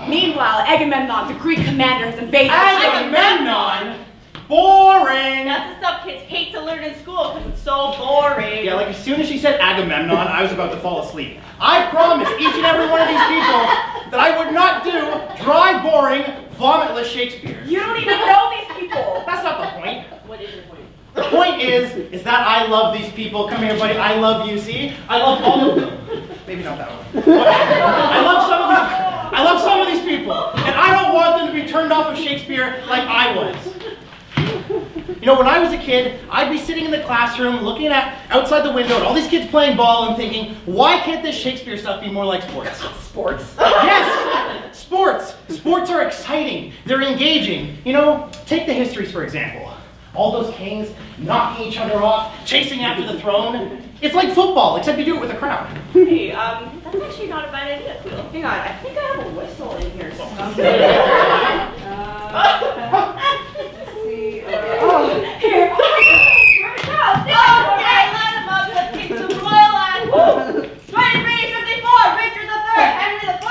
Speaker 6: Meanwhile, Agamemnon, the Greek commander, has invaded.
Speaker 2: Agamemnon? Boring.
Speaker 3: That's the stuff kids hate to learn in school because it's so boring.
Speaker 2: Yeah, like as soon as she said Agamemnon, I was about to fall asleep. I promised each and every one of these people that I would not do dry, boring, vomitless Shakespeare.
Speaker 6: You don't even know these people.
Speaker 2: That's not the point.
Speaker 3: What is your point?
Speaker 2: The point is that I love these people. Come here, buddy. I love you. See, I love all of them. Maybe not that one. But I love some of these people, and I don't want them to be turned off of Shakespeare like I was. You know, when I was a kid, I'd be sitting in the classroom looking outside the window at all these kids playing ball and thinking, why can't this Shakespeare stuff be more like sports?
Speaker 6: Sports?
Speaker 2: Yes! Sports! Sports are exciting. They're engaging. You know, take the histories, for example. All those kings knocking each other off, chasing after the throne. It's like football, except you do it with a crowd.
Speaker 3: Hey, that's actually not a bad idea, Quill.
Speaker 6: Hang on, I think I have a whistle in here somewhere. Let's see. Oh, here. Where'd it go?
Speaker 3: Okay, let him up. Let's kick some royal ass. 2354, Richard III, Henry IV.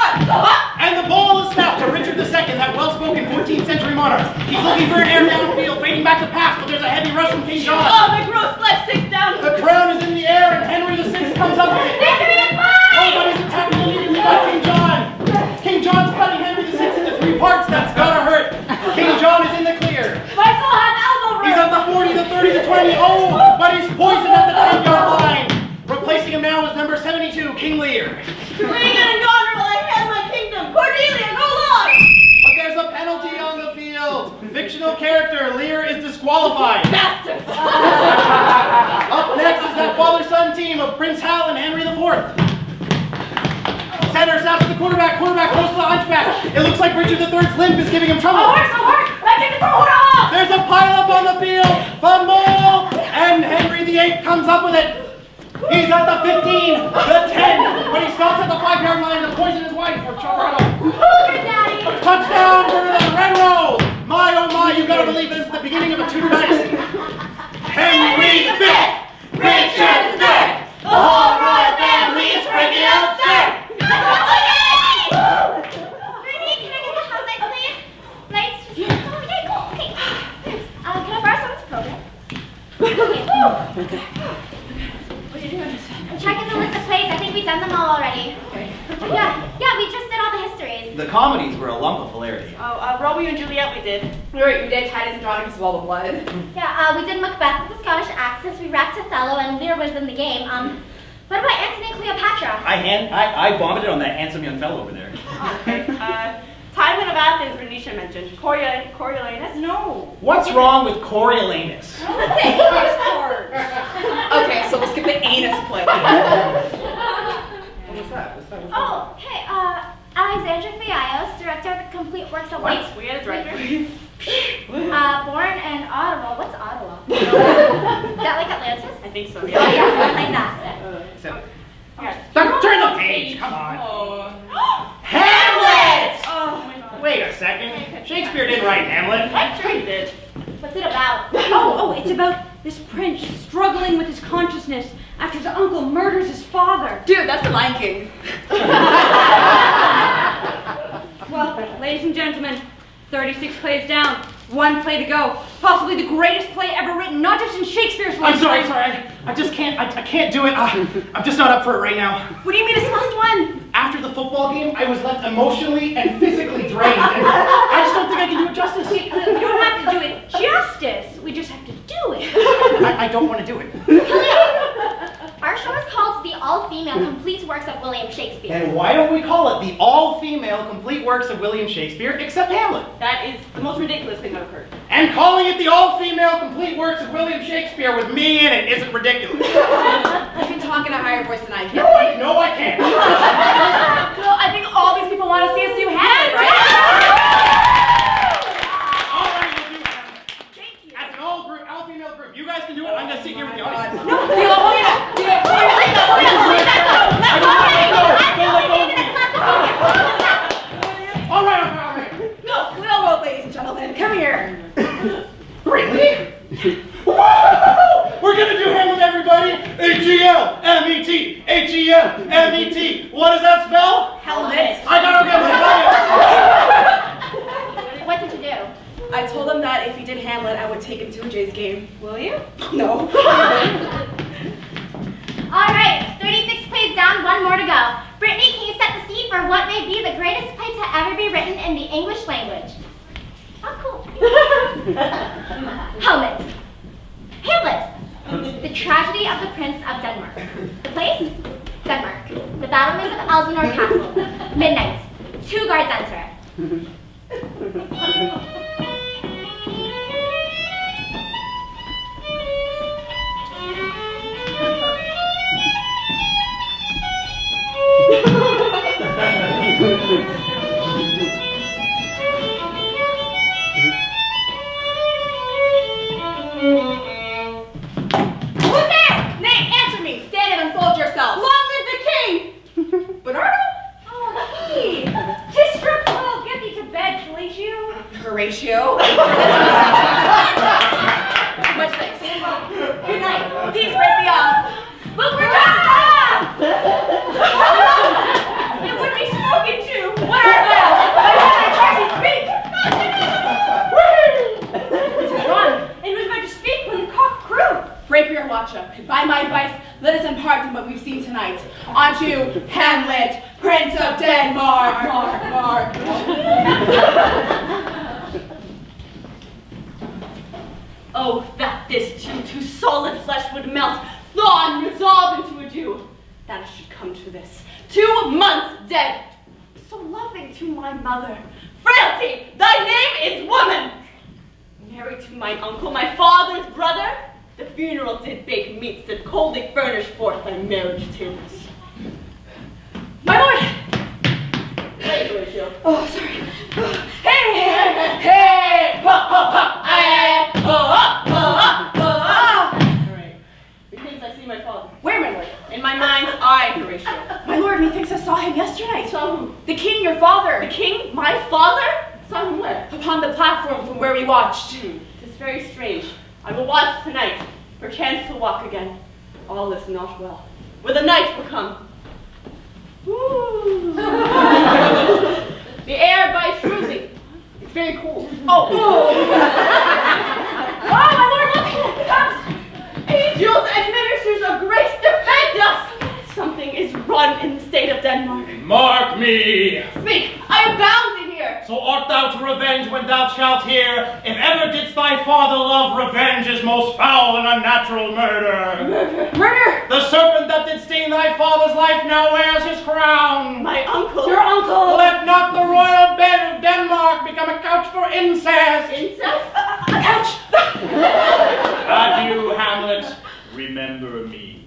Speaker 2: And the ball is snapped to Richard II, that well-spoken 14th century monarch. He's looking for an air downfield, fading back to pass, but there's a heavy rush from King John.
Speaker 3: Oh, the gross left 6 down.
Speaker 2: The crown is in the air, and Henry VI comes up with it. Nobody's attacking the leader by King John. King John's cutting Henry VI into 3 parts. That's gonna hurt. King John is in the clear.
Speaker 6: My soul has elbow room.
Speaker 2: He's at the 40, the 30, the 20. Oh, but he's poisoned at the 10-yard line. Replacing him now is number 72, King Lear.
Speaker 3: Regan and Goneril, I hand my kingdom. Cordelia, go long.
Speaker 2: But there's a penalty on the field. Fictional character, Lear is disqualified.
Speaker 3: Bastards.
Speaker 2: Up next is that father-son team of Prince Hal and Henry IV. Center snaps to the quarterback close to the hunchback. It looks like Richard III's limp is giving him trouble.
Speaker 6: Oh, let's take it for off.
Speaker 2: There's a pile-up on the field. Fumble! And Henry VIII comes up with it. He's at the 15, the 10. When he stops at the 5-yard line to poison his wife or choke her out.
Speaker 5: Daddy.
Speaker 2: Touchdown for the Red Rose. My, oh my, you gotta believe this is the beginning of a Tudor dynasty. Henry V, Richard III, the whole royal family is freaking out, sir.
Speaker 5: Brittany, can I get the house lights, please? Lights? Okay, cool. Okay. Can I borrow someone's program? Okay.
Speaker 6: What are you doing?
Speaker 5: I'm checking the list of plays. I think we've done them all already.
Speaker 6: Okay.
Speaker 5: Yeah, we just did all the histories.
Speaker 2: The comedies were a lump of hilarity.
Speaker 3: Romeo and Juliet we did.
Speaker 6: We did Titus Andronicus of all the blood.
Speaker 5: Yeah, we did Macbeth with the Scottish accents, we wrapped Othello, and Lear was in the game. What about Antony and Cleopatra?
Speaker 2: I vomited on that handsome young fellow over there.
Speaker 3: Okay. Timon of Athens, Renisha mentioned. Coriolanus? No.
Speaker 2: What's wrong with Coriolanus?
Speaker 6: Okay, so we'll skip the anus play.
Speaker 2: What's that?
Speaker 5: Oh, hey, Alexandra Fiallos, director of the complete works of
Speaker 3: Wait, we had a director.
Speaker 5: Born in Ottawa. What's Ottawa? Is that like Atlantis?
Speaker 3: I think so,
Speaker 5: Oh,
Speaker 3: yeah.
Speaker 5: yeah, like that.
Speaker 2: Turn the page, come on.
Speaker 6: Oh.
Speaker 2: Hamlet!
Speaker 3: Oh my god.
Speaker 2: Wait a second. Shakespeare didn't write Hamlet.
Speaker 3: I'm sure he did.
Speaker 5: What's it about?
Speaker 1: Oh, it's about this prince struggling with his consciousness after his uncle murders his father.
Speaker 6: Dude, that's the Lion King.
Speaker 1: Well, ladies and gentlemen, 36 plays down, 1 play to go. Possibly the greatest play ever written, not just in Shakespeare's lifetime.
Speaker 2: I'm sorry. I just can't, I can't do it. I'm just not up for it right now.
Speaker 6: What do you mean it's the last one?
Speaker 2: After the football game, I was left emotionally and physically drained. And I just don't think I can do it justice.
Speaker 1: We don't have to do it justice, we just have to do it.
Speaker 2: I don't want to do it.
Speaker 5: Our show is called The All-Female Complete Works of William Shakespeare.
Speaker 2: And why don't we call it the all-female complete works of William Shakespeare, except Hamlet?
Speaker 3: That is the most ridiculous thing I've heard.
Speaker 2: And calling it the all-female complete works of William Shakespeare with me in it isn't ridiculous.
Speaker 6: You can talk in a higher voice than I can.
Speaker 2: No, I can't.
Speaker 6: Well, I think all these people want to see us do Hamlet, right?
Speaker 2: All right, we'll do Hamlet. Thank you. As an all-female group, you guys can do it. I'm gonna sit here with the audience. All right.
Speaker 6: No, Cleo Road, ladies and gentlemen, come here.
Speaker 2: Really? Woo! We're gonna do Hamlet, everybody. H-E-L-M-E-T. H-E-L-M-E-T. What does that spell?
Speaker 6: Helmet.
Speaker 2: I gotta get my
Speaker 5: What did you do?
Speaker 6: I told him that if he did Hamlet, I would take him to a Jays game.
Speaker 3: Will you?
Speaker 6: No.
Speaker 5: All right, 36 plays down, 1 more to go. Brittany, can you set the scene for what may be the greatest play to ever be written in the English language? Oh, cool. Hamlet. The tragedy of the Prince of Denmark. The place? Denmark. The battlements of Elsinore Castle. Midnight. 2 guards enter.
Speaker 6: Who's there? Nate, answer me. Stand and unfold yourself. Long live the king! Bernardo?
Speaker 1: Oh, hey! Just strip well, get thee to bed, Horatio.
Speaker 6: Horatio. Much thanks. Good night. Peace, break me off. Look, we're done!
Speaker 1: It would be spoken to.
Speaker 6: What art thou? By what I charge you speak?
Speaker 1: It is wrong. It was about to speak when the cock crew.
Speaker 6: Rapier, watch up. And by my advice, let us impart on what we've seen tonight. On to Hamlet, Prince of Denmark. Mark.
Speaker 3: Oh, that this too solid flesh would melt, thaw and resolve into a dew. That it should come to this. 2 months dead. So loving to my mother. Frailty, thy name is woman. Married to mine uncle, my father's brother. The funeral did bake meats that coldly furnish forth thy marriage tables.
Speaker 6: My lord!
Speaker 3: Hey, Horatio.
Speaker 6: Oh, sorry.
Speaker 3: Hey! Ha ha ha! Ha ha ha ha! Alright. Methinks I see my father.
Speaker 6: Where, my lord? where we watched.
Speaker 3: It is very strange. I will watch tonight, perchance to walk again. All is not well. Will the night will come. Ooh. The air bites shrewdly. It's very cold.
Speaker 6: Oh!
Speaker 3: Oh, my lord, look! It comes! Angels and ministers of grace defend us! Something is wrong in the state of Denmark.
Speaker 2: Mark me!
Speaker 3: Speak! I am bound to hear!
Speaker 2: So art thou to revenge when thou shalt hear, if ever didst thy father love, revenge is most foul and unnatural murder.
Speaker 3: Murder!
Speaker 2: The serpent that did stain thy father's life now wears his crown.
Speaker 3: My uncle!
Speaker 6: Your uncle!
Speaker 2: Let not the royal bed of Denmark become a couch for incest.
Speaker 3: Incest?
Speaker 6: A couch!
Speaker 2: Adieu, Hamlet. Remember me.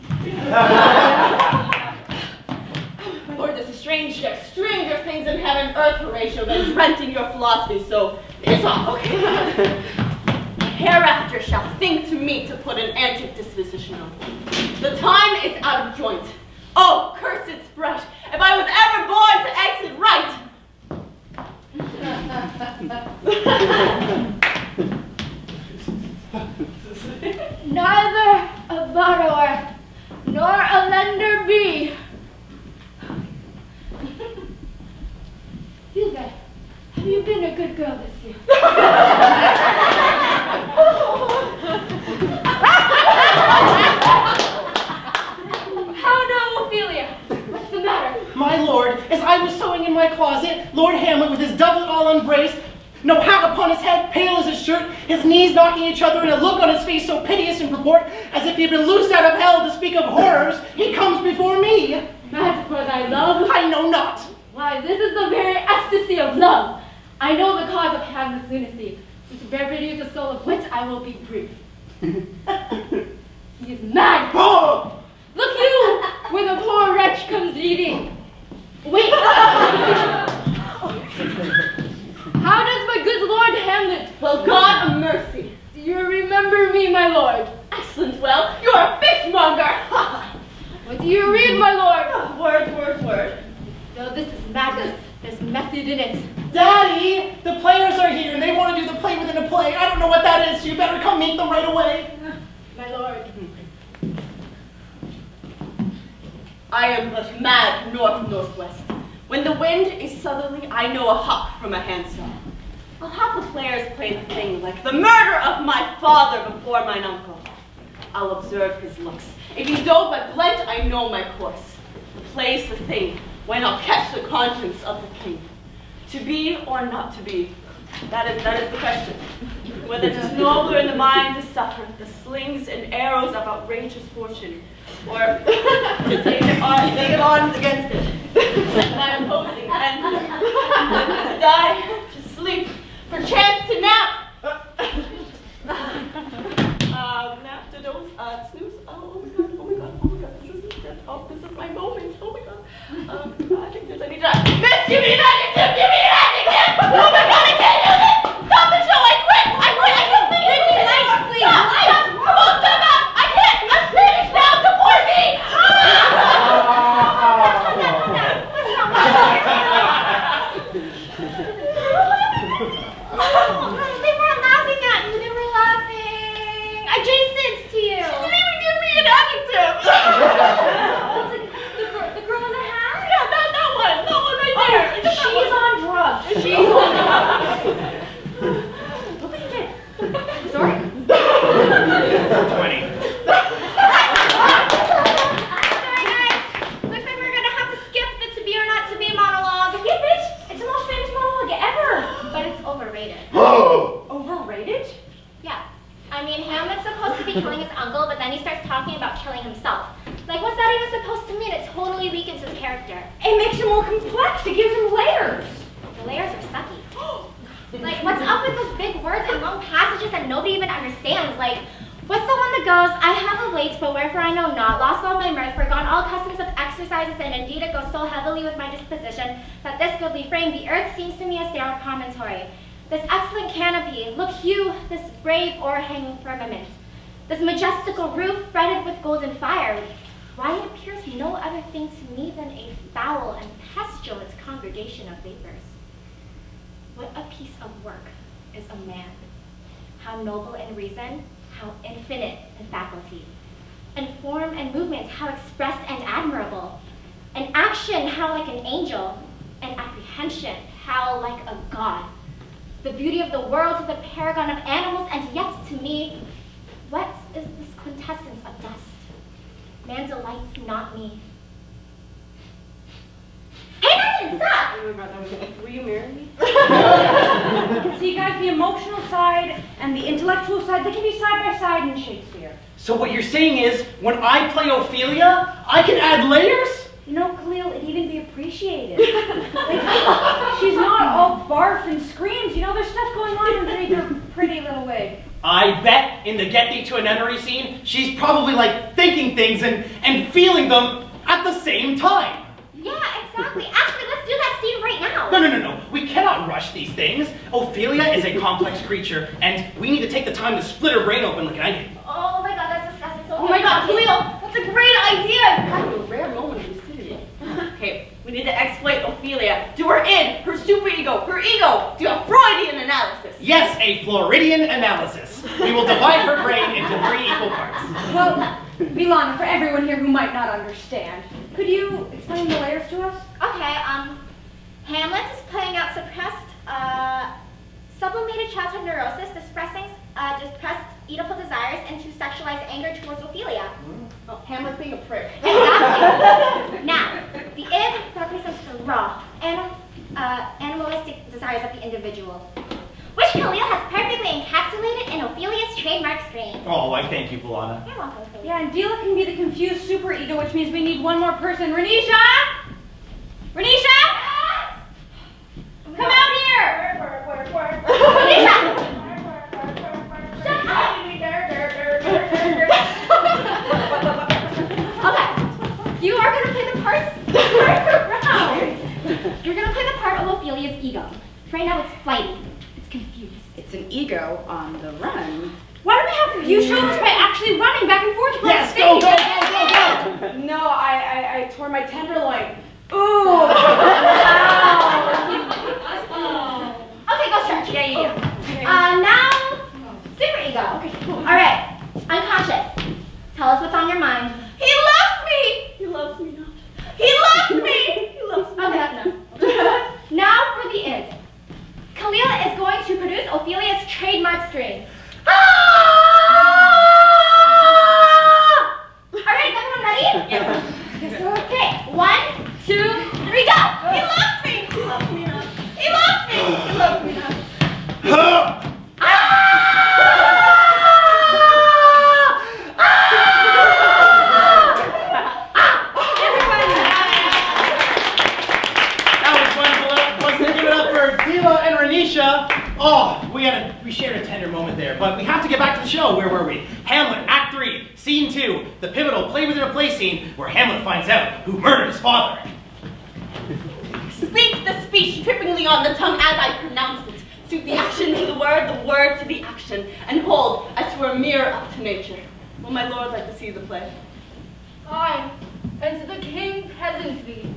Speaker 3: My lord, this is strange, yet stranger things in heaven, earth, Horatio, than renting your philosophy, so it's all okay. Hereafter shall think to me to put an antic disposition on. The time is out of joint. Oh, cursed sprite, if I was ever born to exit right!
Speaker 4: Neither a borrower nor a lender be. Hilda, have you been a good girl this year? How now, Ophelia? What's the matter?
Speaker 7: My lord, as I was sewing in my closet, Lord Hamlet with his doublet all unbraced, no hat upon his head, pale as his shirt, his knees knocking each other, and a look on his face so piteous in purport, as if he had been loosed out of hell to speak of horrors, he comes before me.
Speaker 4: Mad for thy love?
Speaker 7: I know not.
Speaker 4: Why, this is the very ecstasy of love. I know the cause of Hamlet's lunacy. Since brevity is the soul of wit, I will be brief. He is mad.
Speaker 7: Oh!
Speaker 4: Look you, where the poor wretch comes leading. Wait. How does my good Lord Hamlet?
Speaker 3: Well, God of mercy.
Speaker 4: Do you remember me, my lord?
Speaker 3: Excellent, well, you're a fishmonger!
Speaker 4: What do you read, my lord?
Speaker 3: Words, words, words.
Speaker 4: No, this is madness. There's method in it.
Speaker 7: Daddy, the players are here, and they want to do the play within a play. I don't know what that is, so you better come meet them right away.
Speaker 4: My lord.
Speaker 3: I am but mad north-northwest. When the wind is southerly, I know a hop from a handsaw. I'll have the players play the thing like the murder of my father before mine uncle. I'll observe his looks. If he don't but glent, I know my course. The play's the thing, when I'll catch the conscience of the king. To be or not to be, that is the question. Whether 'tis nobler in the mind to suffer the slings and arrows of outrageous fortune, or to take it on against it, my opposing, and to die, to sleep, perchance to nap. Nap, to doze, snooze. Oh my god, this is my moment. Oh my god. Adjectives, I need to. Miss, give me an adjective! Give me an adjective! Oh my god, I can't do this! Stop the show! I quit! I can't finish it! Lights, please! Stop! Come on, step out! I can't! I'm finished now! Support me!
Speaker 5: They weren't laughing at you, they were laughing adjacent to you.
Speaker 3: You didn't even give me an adjective!
Speaker 5: The girl in the hat?
Speaker 3: Yeah, that one right there.
Speaker 5: She's on drugs.
Speaker 3: She's on drugs.
Speaker 5: What did you get? Sorry?
Speaker 2: 20.
Speaker 5: Sorry, guys. Looks like we're gonna have to skip the to be or not to be monologue. Skip it? It's the most famous monologue ever. But it's overrated.
Speaker 3: Overrated?
Speaker 5: Yeah. I mean, Hamlet's supposed to be killing his uncle, but then he starts talking about killing himself. Like, what's that even supposed to mean? It totally weakens his character.
Speaker 3: It makes him more complex. It gives him layers.
Speaker 5: The layers are sucky. Like, what's up with those big words and long passages that nobody even understands? Like, what's the one that goes, I have a weight, but wherefore I know not, lost all my mirth, forgone all customs of exercises, and indeed it goes so heavily with my disposition, that this goodly frame, the earth seems to me a sterile promontory. This excellent canopy, look you, this brave o'erhanging firmament, this majestical roof fretted with golden fire, why it appears no other thing to me than a foul and pestilent congregation of vapors. What a piece of work is a man. how noble in reason, how infinite in faculty. And form and movement, how express and admirable. And action, how like an angel. And apprehension, how like a god. The beauty of the world to the paragon of animals, and yet to me, what is this quintessence of dust? Man delights not me. Hey, Nathan, stop!
Speaker 3: Will you marry me?
Speaker 1: See, guys, the emotional side and the intellectual side, they can be side by side in Shakespeare.
Speaker 2: So what you're saying is, when I play Ophelia, I can add layers?
Speaker 1: You know, Khalil, it'd even be appreciated. Like, she's not all barf and screams. You know, there's stuff going on underneath her pretty little wig.
Speaker 2: I bet in the Get Thee to a Nunnery scene, she's probably like thinking things and feeling them at the same time.
Speaker 5: Yeah, exactly. Actually, let's do that scene right now.
Speaker 2: No. We cannot rush these things. Ophelia is a complex creature, and we need to take the time to split her brain open like an onion.
Speaker 5: Oh my god, that's disgusting. So
Speaker 3: Oh my god, Khalil, that's a great idea! I'm having a rare moment of lucidity. Okay, we need to exploit Ophelia. Do her id, her superego, her ego. Do a Freudian analysis.
Speaker 2: Yes, a Floridian analysis. We will divide her brain into 3 equal parts.
Speaker 1: Well, Vilana, for everyone here who might not understand, could you explain the layers to us?
Speaker 5: Okay, Hamlet is playing out suppressed, sublimated childhood neurosis, depressed Oedipal desires, into sexualized anger towards Ophelia.
Speaker 3: Oh, Hamlet's being a prick.
Speaker 5: Exactly. Now, the id represents the raw, animalistic desires of the individual, which Khalil has perfectly encapsulated in Ophelia's trademark scream.
Speaker 2: Oh, I thank you, Vilana.
Speaker 5: You're welcome, Ophelia.
Speaker 1: Yeah, and Dila can be the confused superego, which means we need one more person. Renisha? Renisha? Come out here!
Speaker 5: Renisha! Okay, you are going to play the parts around. You're going to play the part of Ophelia's ego. Right now it's flighty. It's confused.
Speaker 6: It's an ego on the run.
Speaker 1: Why don't we have you show us by actually running back and forth across
Speaker 2: Yes,
Speaker 1: the
Speaker 2: go,
Speaker 1: stage?
Speaker 2: go, go, go!
Speaker 6: No, I tore my tenderloin.
Speaker 1: Ooh!
Speaker 5: Okay, go stretch.
Speaker 1: Yeah.
Speaker 5: Now, super ego. Okay, cool. All right, unconscious. Tell us what's on your mind.
Speaker 3: He loves me! He loves me not. He loves me! He loves me.
Speaker 5: Okay, that's enough. Now for the id. Khalil is going to produce Ophelia's trademark scream. Alright, is everyone ready? Yes. Okay, 1, 2, 3, go!
Speaker 3: He loves me! He loves me not. He loves me! He loves me not.
Speaker 2: Oh, we shared a tender moment there, but we have to get back to the show. Where were we? Hamlet, Act 3, Scene 2, the pivotal play within a play scene where Hamlet finds out who murdered his father.
Speaker 3: Speak the speech trippingly on the tongue as I pronounce it. Suit the action to the word to the action, and hold as to a mirror up to nature. Will my lord like to see the play?
Speaker 4: Aye, and to the king present thee.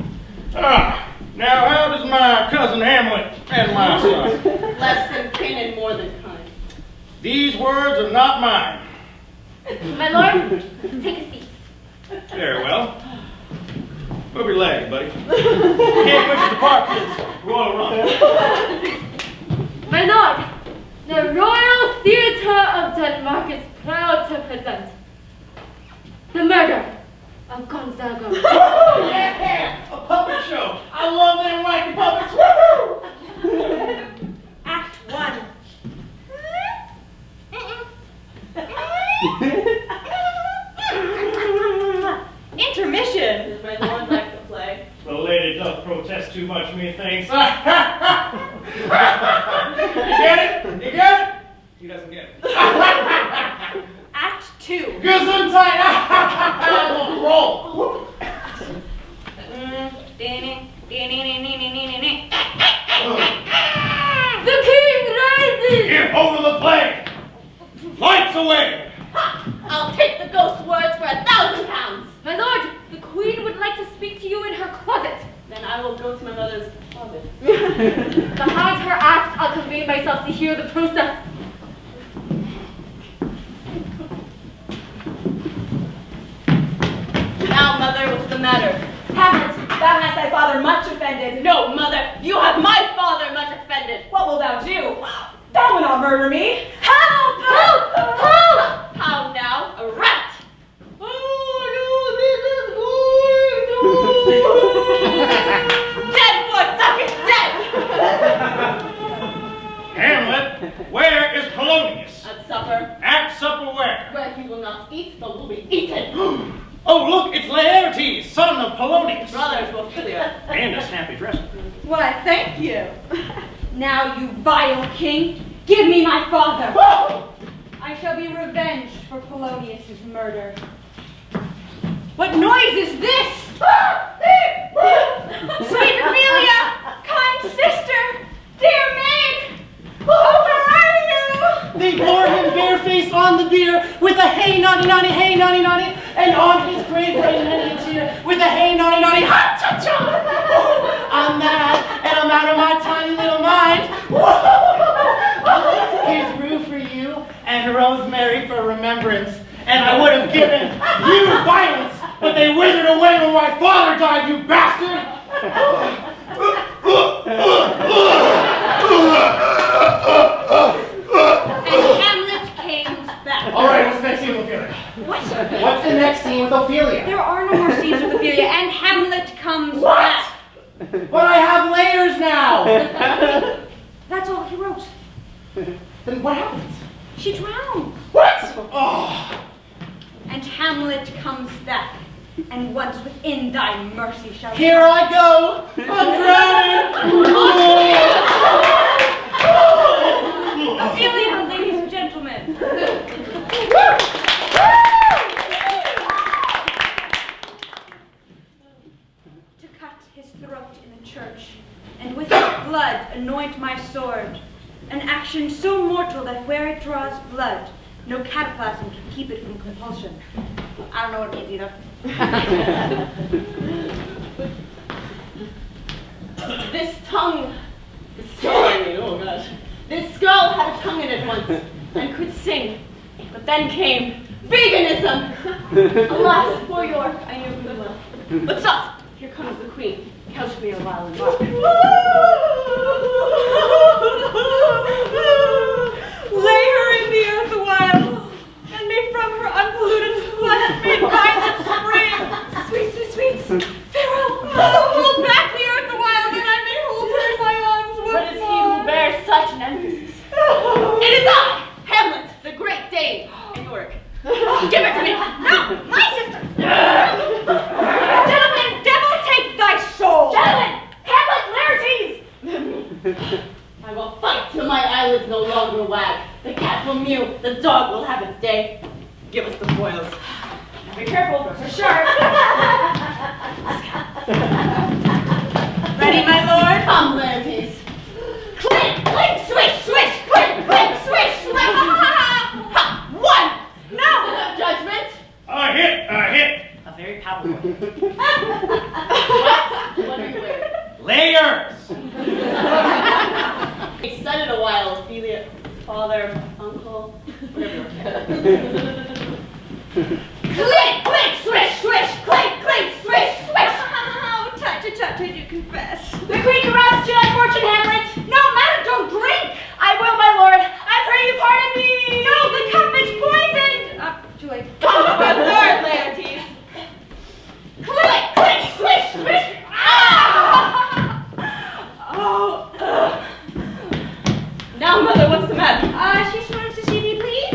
Speaker 8: Now how does my cousin Hamlet and my son?
Speaker 3: Less than kin and more than kind.
Speaker 8: These words are not mine.
Speaker 5: My lord, take a seat.
Speaker 8: Very well. Move your legs, buddy. Can't which the park is. We're on a run.
Speaker 4: My lord, the Royal Theatre of Denmark is proud to present the murder of Gonzaga.
Speaker 2: Yeah, a puppet show. I love them wacky puppets. Woohoo!
Speaker 1: Act 1.
Speaker 3: Intermission! Does my lord like to play?
Speaker 8: The lady doth protest too much, methinks. You get it? You get it? He doesn't get it.
Speaker 1: Act 2.
Speaker 2: Gesundheit! Roll!
Speaker 4: The king rises!
Speaker 8: Give over the play! Lights away!
Speaker 3: I'll take the ghost's words for £1,000!
Speaker 4: My lord, the queen would like to speak to you in her closet.
Speaker 3: Then I will go to my mother's closet.
Speaker 4: Behind her ass, I'll convey myself to hear the process.
Speaker 6: the matter? Hamlet, thou hast thy father much offended. No, mother, you have my father much offended. What wilt thou do? Thou wilt not murder me. Help! Help! Help! How now? A rat! Dead boy, duck it, dead!
Speaker 8: Hamlet, where is Polonius?
Speaker 6: At supper,
Speaker 8: At supper where?
Speaker 6: where he will not eat, but will be eaten.
Speaker 8: Oh, look, it's Laertes, son of Polonius.
Speaker 6: Brothers will fill you.
Speaker 8: And a snappy dresser.
Speaker 1: Why, thank you. Now, you vile king, give me my father. I shall be revenged for Polonius' murder. What noise is this? Sweet Ophelia, kind sister, dear maid, where are you?
Speaker 7: They bore him barefaced on the bier with a hey naughty naughty, hey naughty naughty, and on his grave lay many a tear with a hey naughty naughty, ha cha cha. I'm mad and I'm out of my tiny little mind. Here's rue for you and rosemary for remembrance, and I would have given you violence, but they withered away when my father died, you bastard.
Speaker 1: And Hamlet came back.
Speaker 7: All right, what's the next scene with Ophelia?
Speaker 1: What?
Speaker 7: What's the next scene with Ophelia?
Speaker 1: There are no more scenes with Ophelia, and Hamlet comes back.
Speaker 7: But I have layers now.
Speaker 1: That's all he wrote.
Speaker 7: Then what happens?
Speaker 1: She drowned.
Speaker 7: What? Oh.
Speaker 1: And Hamlet comes back, and once within thy mercy shall
Speaker 7: Here I go. I'm drowning.
Speaker 1: Ophelia, ladies and gentlemen. To cut his throat in the church, and with his blood anoint my sword, an action so mortal that where it draws blood, no cataplasm can keep it from compulsion. I don't know what it means either.
Speaker 6: This tongue, this skull had a tongue in it once, and could sing, but then came veganism. Alas, poor York, I knew good well. But stop, here comes the queen. Couch me a while and mark.
Speaker 1: Lay her in the earth a while, and may from her unpolluted sweat made violent spring. Sweets, sweet, sweets, farewell. Hold back the earth a while, that I may hold her in my arms once
Speaker 6: What is he
Speaker 1: more.
Speaker 6: who bears such an emphasis? It is I, Hamlet, the great Dane, in York. Give it to me.
Speaker 1: No, my sister. Gentlemen, devil take thy soul.
Speaker 6: Gentlemen, Hamlet Laertes! I will fight till my eyelids no longer wag. The cat will mew, the dog will have its day. Give us the foils. Be careful, for sure.
Speaker 1: Ready, my lord?
Speaker 6: Come, Laertes. Clink, clink, swish, swish, clink, clink, swish, swish. Ha! One! No! Judgment?
Speaker 8: A hit, a hit.
Speaker 7: A very powerful one.
Speaker 6: What are you wearing?
Speaker 8: Layers.
Speaker 6: He said it a while, Ophelia, father, uncle, whatever. Clink, clink, swish, swish, clink, clink, swish, swish.
Speaker 1: Oh, tut, I do confess.
Speaker 6: The queen caresses to thy fortune, Hamlet.
Speaker 1: No, madam, don't drink.
Speaker 6: I will, my lord. I pray you pardon me.
Speaker 1: No, the cup is poisoned. Too late.
Speaker 6: Come, my lord, Laertes. Click, click, swish, swish. Ah!
Speaker 1: Oh,
Speaker 6: Now, mother, what's the matter?
Speaker 1: she swims to see me bleed.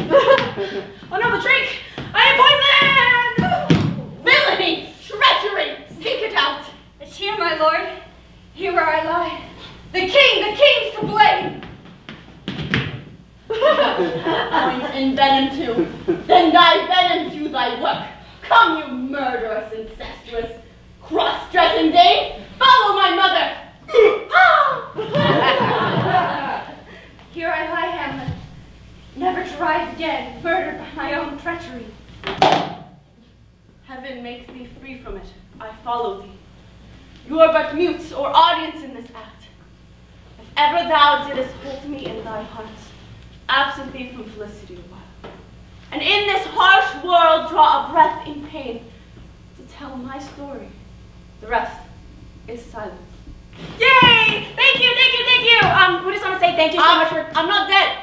Speaker 6: Oh no, the drink! I am poisoned! Villainy! Treachery! Seek it out!
Speaker 1: It's here, my lord. Here where I lie. The king's to blame.
Speaker 6: Points in venom too. Then thy venom do thy work. Come, you murderous, incestuous, cross-dressing Dane! Follow my mother!
Speaker 1: Here I lie, Hamlet, never to rise again, murdered by my own treachery.
Speaker 6: Heaven make thee free from it. I follow thee. You are but mute or audience in this act. If ever thou didst hold me in thy heart, absent thee from felicity a while, and in this harsh world draw a breath in pain, to
Speaker 3: tell my story. The rest is silence.
Speaker 6: Yay! Thank you, thank you, thank you. We just want to say thank you so much for.
Speaker 3: I'm not dead.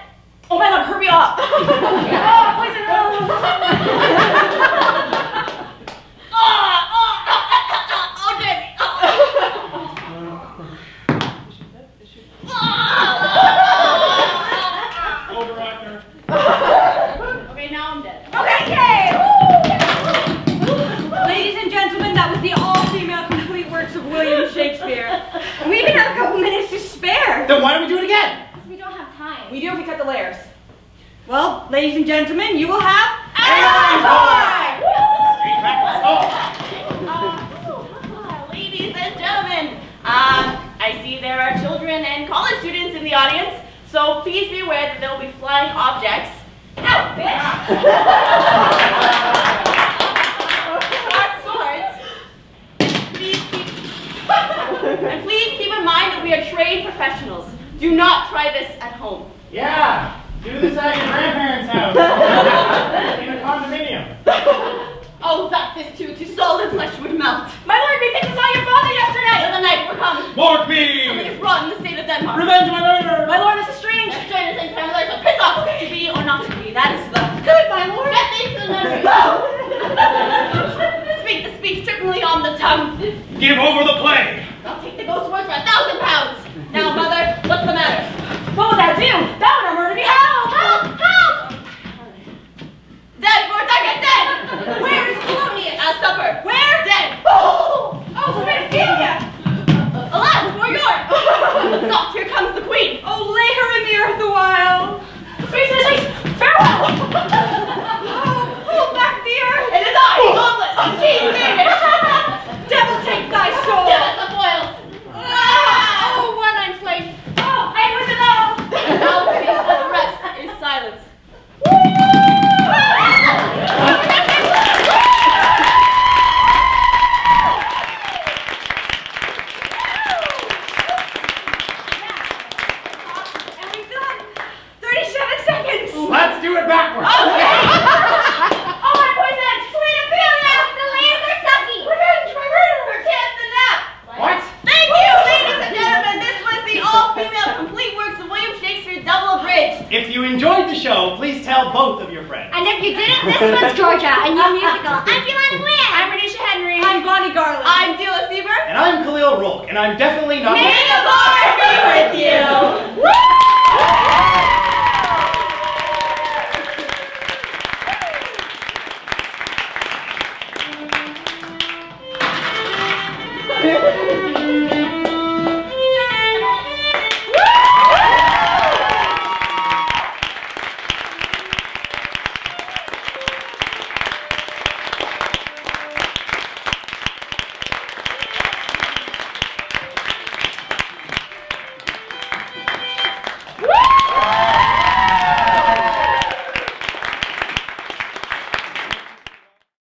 Speaker 6: Oh my God, hurry up! Oh, poison!
Speaker 8: Overactor.
Speaker 3: Okay, now I'm dead.
Speaker 6: Okay, yay!
Speaker 1: Ladies and gentlemen, that was the all-female complete works of William Shakespeare. And we even have a couple minutes to spare.
Speaker 2: Then why don't we do it again?
Speaker 5: Because we don't have time.
Speaker 6: We do if we cut the layers.
Speaker 1: Well, ladies and gentlemen, you will have
Speaker 6: Encore!
Speaker 3: Ladies and gentlemen, I see there are children and college students in the audience, so please be aware that there will be flying objects. Ow, bitch! And please keep in mind that we are trained professionals. Do not try this at home.
Speaker 2: Yeah. Do this at your grandparents' house. In a condominium.
Speaker 3: Oh, that this too solid flesh would melt.
Speaker 6: My lord, we think we saw your father yesterday!
Speaker 3: The night will come.
Speaker 8: Mark
Speaker 3: Something
Speaker 8: me!
Speaker 3: is wrong in the state of Denmark.
Speaker 2: Revenge my murder!
Speaker 6: My lord, this is strange!
Speaker 3: Join us in family, so piss off. To be or not to be, that is the good, my lord. Get things to the memory. Speak the speech trippingly on the tongue.
Speaker 8: Give over the play!
Speaker 3: I'll take the ghost words for 1,000 pounds. Now, mother, what's the matter?
Speaker 6: What would that do? That would murder me! Help! Help! Help!
Speaker 3: Dead, for get dead.
Speaker 6: Where is Polonius?
Speaker 3: At supper.
Speaker 6: Where?
Speaker 3: Dead.
Speaker 6: Oh! Oh, Spinophilia!
Speaker 3: Alas, for York. Stop, here comes the queen.
Speaker 1: Oh, lay her in the earth a while.
Speaker 6: Space, farewell!
Speaker 1: Hold back the earth.
Speaker 3: It is I, Omelet. King David.
Speaker 1: Devil take thy soul.
Speaker 3: Give us the foils.
Speaker 1: Oh, one I'm slain.
Speaker 6: Oh, I was alone!
Speaker 3: Now, the rest is silence.
Speaker 1: And we've got 37 seconds.
Speaker 2: Let's do it backwards.
Speaker 6: Oh, my poison! Spinophilia!
Speaker 5: The layers are sucky!
Speaker 6: Revenge, my murderer!
Speaker 3: Kiss the nap.
Speaker 2: What?
Speaker 3: Thank you, ladies and gentlemen. This was the all-female complete works of William Shakespeare, double abridged.
Speaker 2: If you enjoyed the show, please tell both of your friends.
Speaker 5: And if you didn't, this was Georgia, a new musical. I'm Yolanda Wynn!
Speaker 6: I'm Renisha Henry.
Speaker 1: I'm Bonnie Garland.
Speaker 3: I'm Dila Sieber.
Speaker 2: And I'm Khalil Rolk, and I'm definitely not.
Speaker 3: May the Lord be with you.